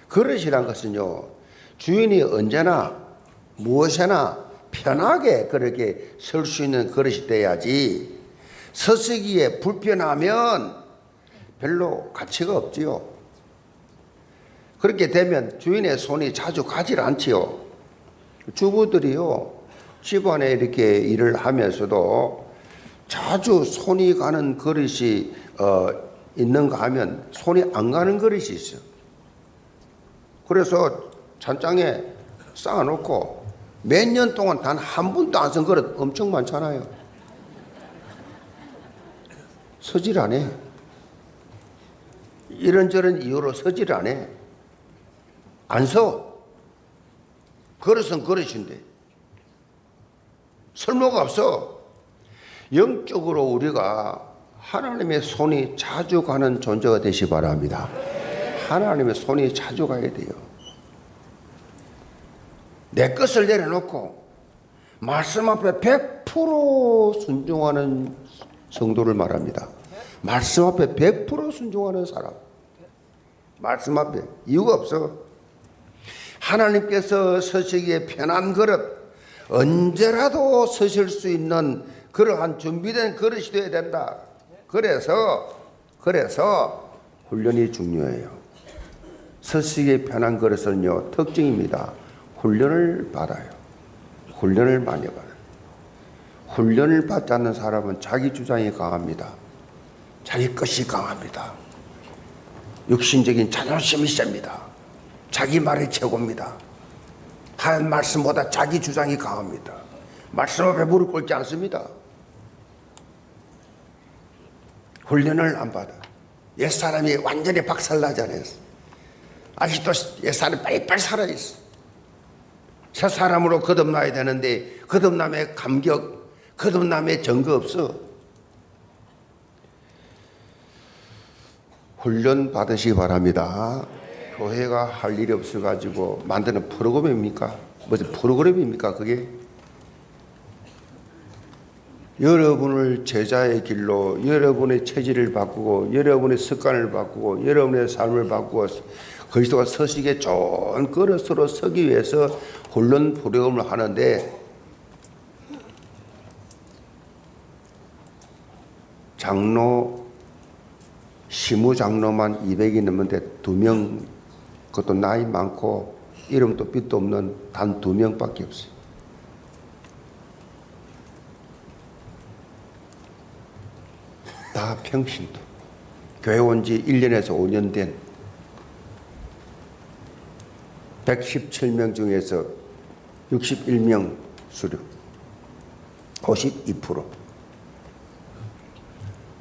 I: 그릇이란 것은요, 주인이 언제나 무엇이나 편하게 그렇게 설 수 있는 그릇이 돼야지 서시기에 불편하면 별로 가치가 없지요. 그렇게 되면 주인의 손이 자주 가질 않지요. 주부들이요, 집안에 이렇게 일을 하면서도 자주 손이 가는 그릇이 있는가 하면 손이 안 가는 그릇이 있어요. 그래서 찬장에 쌓아놓고 몇 년 동안 단 한 번도 안 쓴 그릇 엄청 많잖아요. 서질 안 해. 이런저런 이유로 서질 안 해. 안 서. 그릇은 그릇인데 쓸모가 없어. 영적으로 우리가 하나님의 손이 자주 가는 존재가 되시기 바랍니다. 하나님의 손이 자주 가야 돼요. 내 것을 내려놓고 말씀 앞에 100% 순종하는 성도를 말합니다. 말씀 앞에 100% 순종하는 사람. 말씀 앞에 이유가 없어. 하나님께서 서시기에 편한 그릇, 언제라도 서실 수 있는 그러한 준비된 그릇이 되어야 된다. 그래서 훈련이 중요해요. 서시기에 편한 그릇은요, 특징입니다. 훈련을 받아요. 훈련을 많이 받아요. 훈련을 받지 않는 사람은 자기 주장이 강합니다. 자기 것이 강합니다. 육신적인 자존심이 셉니다. 자기 말이 최고입니다. 하나님 말씀보다 자기 주장이 강합니다. 말씀 앞에 무릎 꿇지 않습니다. 훈련을 안 받아. 옛사람이 완전히 박살나지 않았어. 아직도 옛사람이 빨리빨리 살아있어. 새 사람으로 거듭나야 되는데 거듭남의 감격, 거듭남의 증거 없어. 훈련 받으시기 바랍니다. 교회가 할 일이 없어가지고 만드는 프로그램입니까? 무슨 프로그램입니까 그게? 여러분을 제자의 길로, 여러분의 체질을 바꾸고, 여러분의 습관을 바꾸고, 여러분의 삶을 바꾸어 그리스도가 서시기에 좋은 그릇으로 서기 위해서 훈련 프로그램을 하는데, 장로, 시무장로만 200이 넘는데 2명, 그것도 나이 많고 이름도 빛도 없는 단 2명밖에 없어요. 다 평신도. 교회 온 지 1년에서 5년 된 117명 중에서 61명 수료, 52%.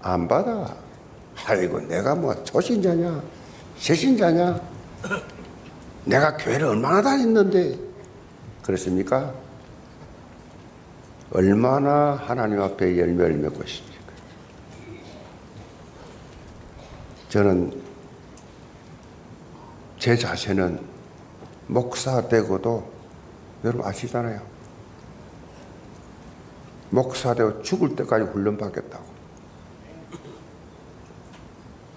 I: 안 받아. 아이고, 내가 뭐 초신자냐, 새신자냐, 내가 교회를 얼마나 다녔는데, 그렇습니까? 얼마나 하나님 앞에 열매를 맺고 싶습니까? 저는 제 자신은 목사 되고도, 여러분 아시잖아요. 목사 되고 죽을 때까지 훈련받겠다고.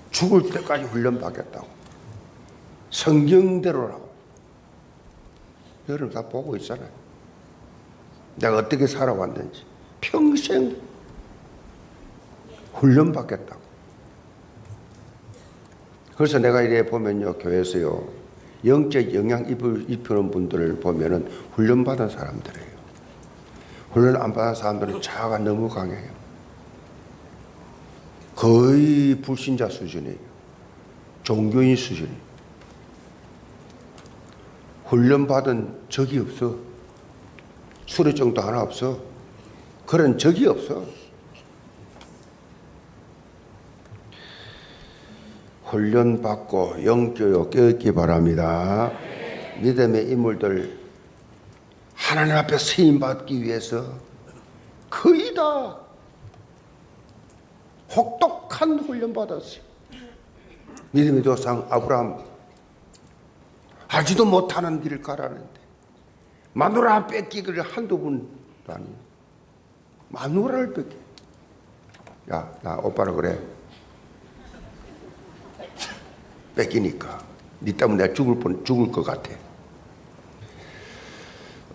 I: 죽을 때까지 훈련받겠다고. 성경대로라고. 여러분 다 보고 있잖아요. 내가 어떻게 살아왔는지. 평생 훈련받겠다고. 그래서 내가 이래 보면요, 교회에서요, 영적 영향 입히는 분들을 보면은 훈련받은 사람들이에요. 훈련 안 받은 사람들은 자아가 너무 강해요. 거의 불신자 수준이에요. 종교인 수준이에요. 훈련받은 적이 없어. 수료증도 하나 없어. 그런 적이 없어. 훈련받고 영교육 깨닫기 바랍니다. 믿음의 인물들 하나님 앞에 쓰임받기 위해서 거의 다 혹독한 훈련 받았어요. 믿음의 조상 아브라함 알지도 못하는 길을 가라는데 마누라 뺏기기를 한두 번도 아니에요. 마누라를 뺏기. 야, 나 오빠라 그래. 뺏기니까 니 때문에 내가 죽을 것 같아.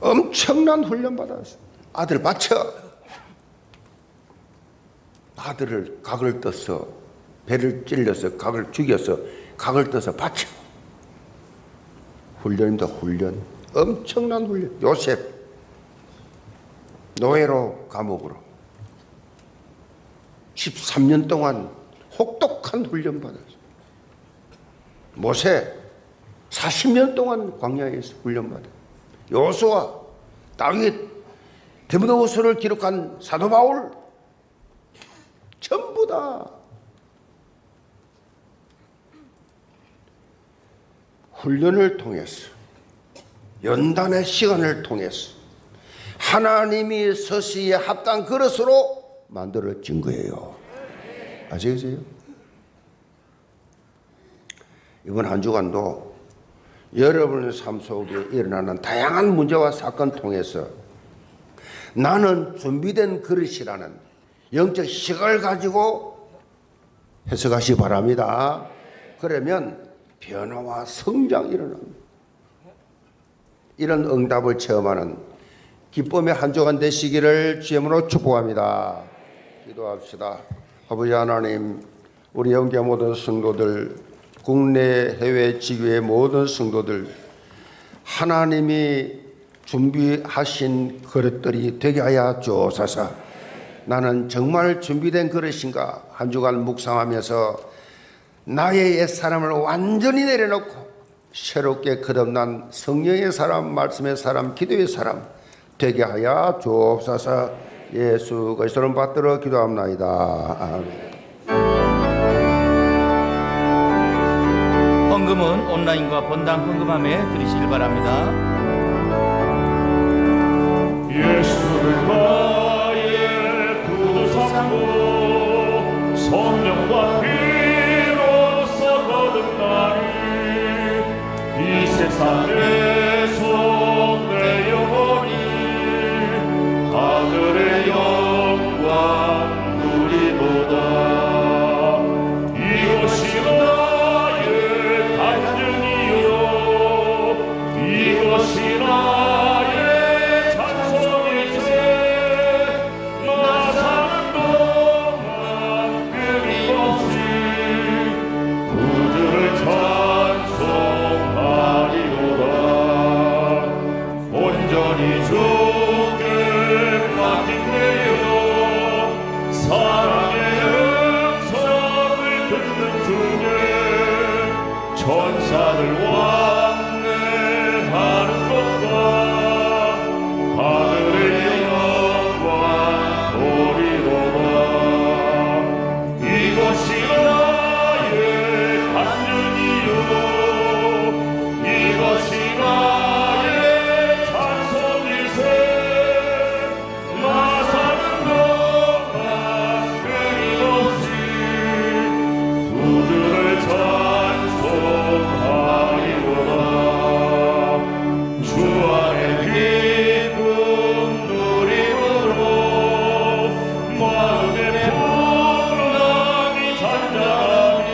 I: 엄청난 훈련 받았어. 아들 바쳐. 아들을 각을 떠서 배를 찔러서 각을 죽여서 각을 떠서 바쳐. 훈련입니다. 훈련. 엄청난 훈련. 요셉 노예로 감옥으로 13년 동안 혹독한 훈련 받았어요. 모세 40년 동안 광야에서 훈련 받았어요. 여호수아, 다윗, 디모데후서를 기록한 사도 바울 전부 다 훈련을 통해서, 연단의 시간을 통해서 하나님이 서시에 합당한 그릇으로 만들어진 거예요. 아시겠어요? 이번 한 주간도 여러분의 삶 속에 일어나는 다양한 문제와 사건 통해서 나는 준비된 그릇이라는 영적 시각을 가지고 해석하시기 바랍니다. 그러면 변화와 성장이 일어납니다. 이런 응답을 체험하는 기쁨의 한 주간 되시기를 주님으로 축복합니다. 기도합시다. 아버지 하나님, 우리 영계 모든 성도들, 국내 해외 지교의 모든 성도들, 하나님이 준비하신 그릇들이 되게 하여 주옵소서. 나는 정말 준비된 그릇인가 한 주간 묵상하면서 나의 옛사람을 완전히 내려놓고 새롭게 거듭난 성령의 사람, 말씀의 사람, 기도의 사람 되게 하여 주옵소서. 예수 그리스도를 받들어 기도합나이다. 아멘.
D: 헌금은 온라인과 본당 헌금함에 드리시길 바랍니다.
F: 예수를 나의 구주 삼고 성령과 피로 세상에서 내 영혼이 하늘의 영광 누리도다. 이것이 나의 간증이요 이것이 나의 찬송일세. 나 사는 동안 끊임없이 구주를 찬송하리로다. 온전히 주께 맡기네요. 사랑의 음성을 듣는 중에 천사들 왕래하는 것과 하늘의 영광 보리로다. 이것이 나의 간증이요 이것이 나의 찬송일세. 나 사는 동안 끊임없이 구주를 찬송하리로다. 주 안에 기쁨 누림으로 마음의 풍랑이 잔잔하니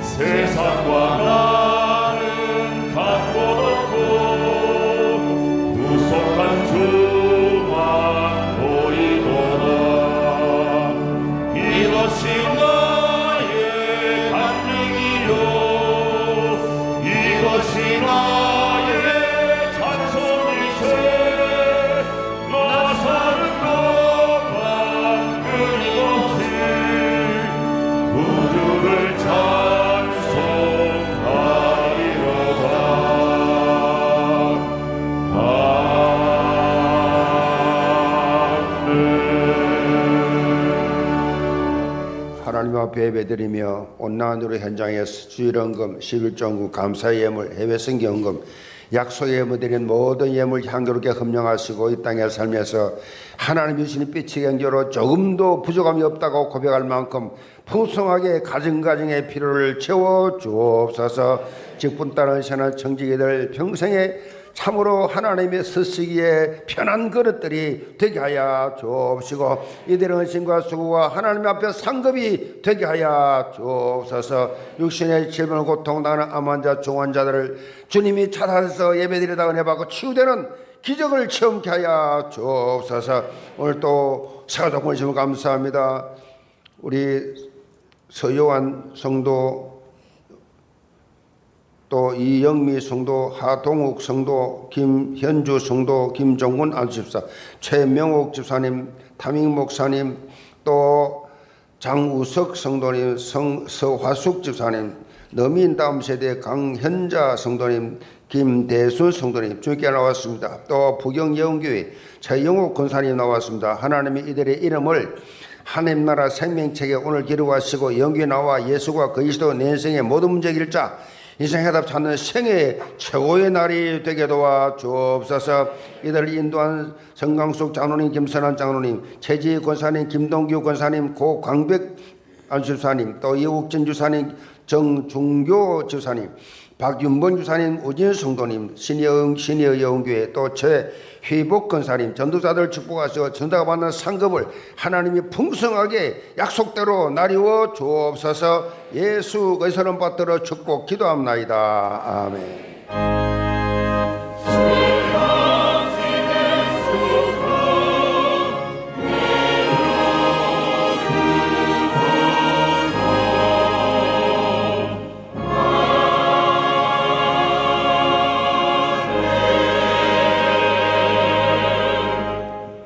F: 세상과 나는 간 곳 없고 구속한 주만 보이도다. 이것이 나의 간증이요 이것이 나의 찬송일세. 나 사는 동안 끊임없이 구주를
I: 하나님 앞에 예배드리며 온난으로 현장에서 주일헌금, 11종구, 감사의 예물, 해외 성경헌금, 약속의 예물 드린 모든 예물 향기롭게 흠령하시고 이 땅의 삶에서 하나님 주시는 빛의 경제로 조금도 부족함이 없다고 고백할 만큼 풍성하게 가정가정의 필요를 채워 주옵소서. 직분 따른 선한 청지기들 평생에 참으로 하나님의 쓰시기에 편한 그릇들이 되게 하여 주옵시고 이들의 헌신과 수고가 하나님 앞에 상급이 되게 하여 주옵소서. 육신의 질병을 고통당하는 암 환자, 중환자들을 주님이 찾아서 예배드리다 은혜받고 치유되는 기적을 체험케 하여 주옵소서. 오늘 또 새가족 보내주시면 감사합니다. 우리 서요한 성도, 또 이영미 성도, 하동욱 성도, 김현주 성도, 김종군 안수집사, 최명옥 집사님, 담임 목사님, 또 장우석 성도님, 서화숙 집사님, 너민 다음 세대 강현자 성도님, 김대순 성도님 주님께 나왔습니다. 또 부경예언교회 최영욱 권사님 나왔습니다. 하나님이 이들의 이름을 하나님 나라 생명책에 오늘 기록하시고 영교에 나와 예수가 그리스도 내 인생의 모든 문제 일자 인생 해답 찾는 생애의 최고의 날이 되게 도와 주옵소서. 이들을 인도한 성강숙 장로님, 김선한 장로님, 최지 권사님, 김동규 권사님, 고광백 안수사님, 또 이욱진 주사님, 정중교 주사님, 박윤번 주사님, 우진 성도님, 신여 영교회, 또 최휘복 권사님, 전도자들 축복하시고 전도가 받는 상급을 하나님이 풍성하게 약속대로 나리워 주옵소서. 예수 그리스도를 받들어 축복 기도합나이다. 아멘.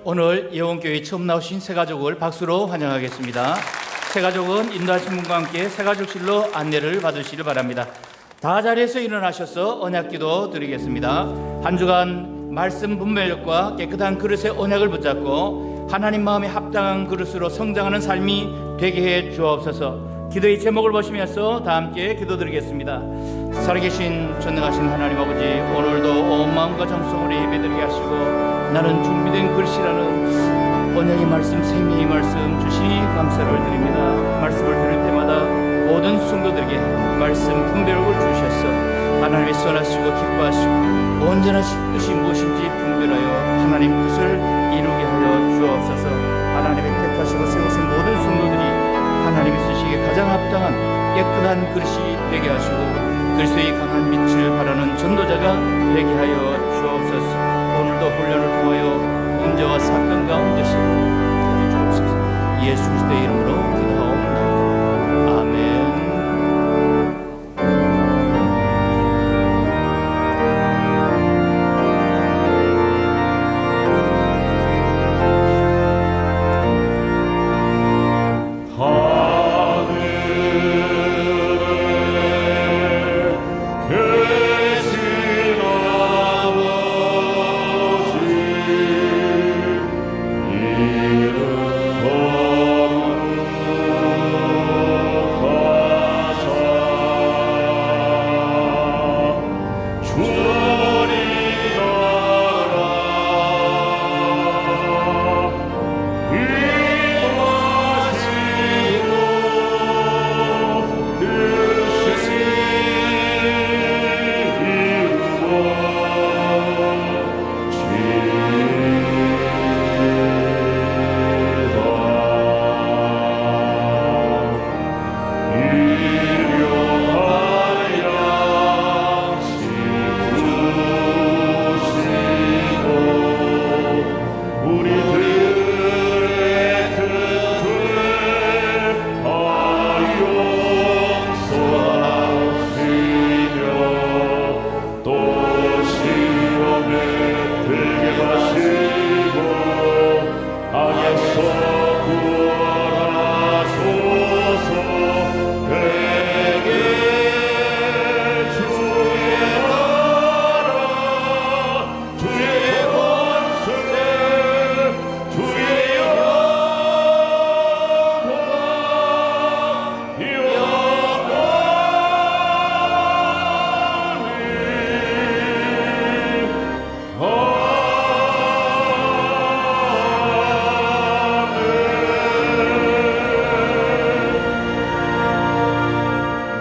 D: 오늘 예원교회 처음 나오신 새가족을 박수로 환영하겠습니다. 새가족은 인도하신 분과 함께 새가족실로 안내를 받으시길 바랍니다. 다 자리에서 일어나셔서 언약기도 드리겠습니다. 한 주간 말씀 분별력과 깨끗한 그릇의 언약을 붙잡고 하나님 마음에 합당한 그릇으로 성장하는 삶이 되게 해 주옵소서. 기도의 제목을 보시면서 다 함께 기도드리겠습니다. 살아계신 전능하신 하나님 아버지, 오늘도 온 마음과 정성으로 예배드리게 하시고 나는 준비된 글씨라는 언약의 말씀, 생명의 말씀 주시니 감사를 드립니다. 말씀을 들을 때마다 모든 성도들에게 말씀 분별력을 주셔서 하나님의 선하시고 기뻐하시고 온전하신 뜻이 무엇인지 분별하여 하나님 뜻을 이루게 하여 주옵소서. 하나님의 택하시고 세우신 모든 성도들이 하나님이 쓰시기에 가장 합당한 깨끗한 그릇이 되게 하시고 그리스도의 강한 빛을 바라는 전도자가 되게 하여 주옵소서. 오늘도 훈련을 통하여 문제와 사건 가운데서 도와주옵소서. 예수 그리스도의 이름으로 기도하옵나이다. 아멘.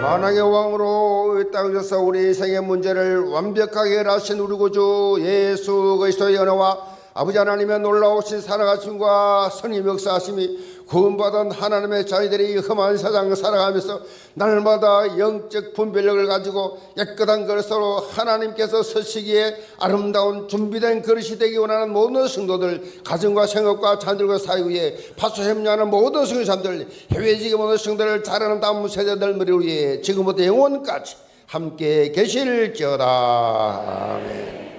I: 만왕의 왕으로 이 땅에 오셔서 우리 인생의 문제를 완벽하게 해결하신 우리 구주 예수 그리스도의 은혜와 아버지 하나님의 놀라우신 살아가심과 선임 역사하심이 구원받은 하나님의 자녀들이 험한 세상 살아가면서 날마다 영적 분별력을 가지고 깨끗한 그릇으로 하나님께서 서시기에 아름다운 준비된 그릇이 되기 원하는 모든 성도들, 가정과 생업과 자녀들과 사회 위에 파수 협력하는 모든 성도들, 해외 지금 모든 성도들을 자라는 다음 세대들 머리를 위해 지금부터 영원까지 함께 계실지어다. 아멘.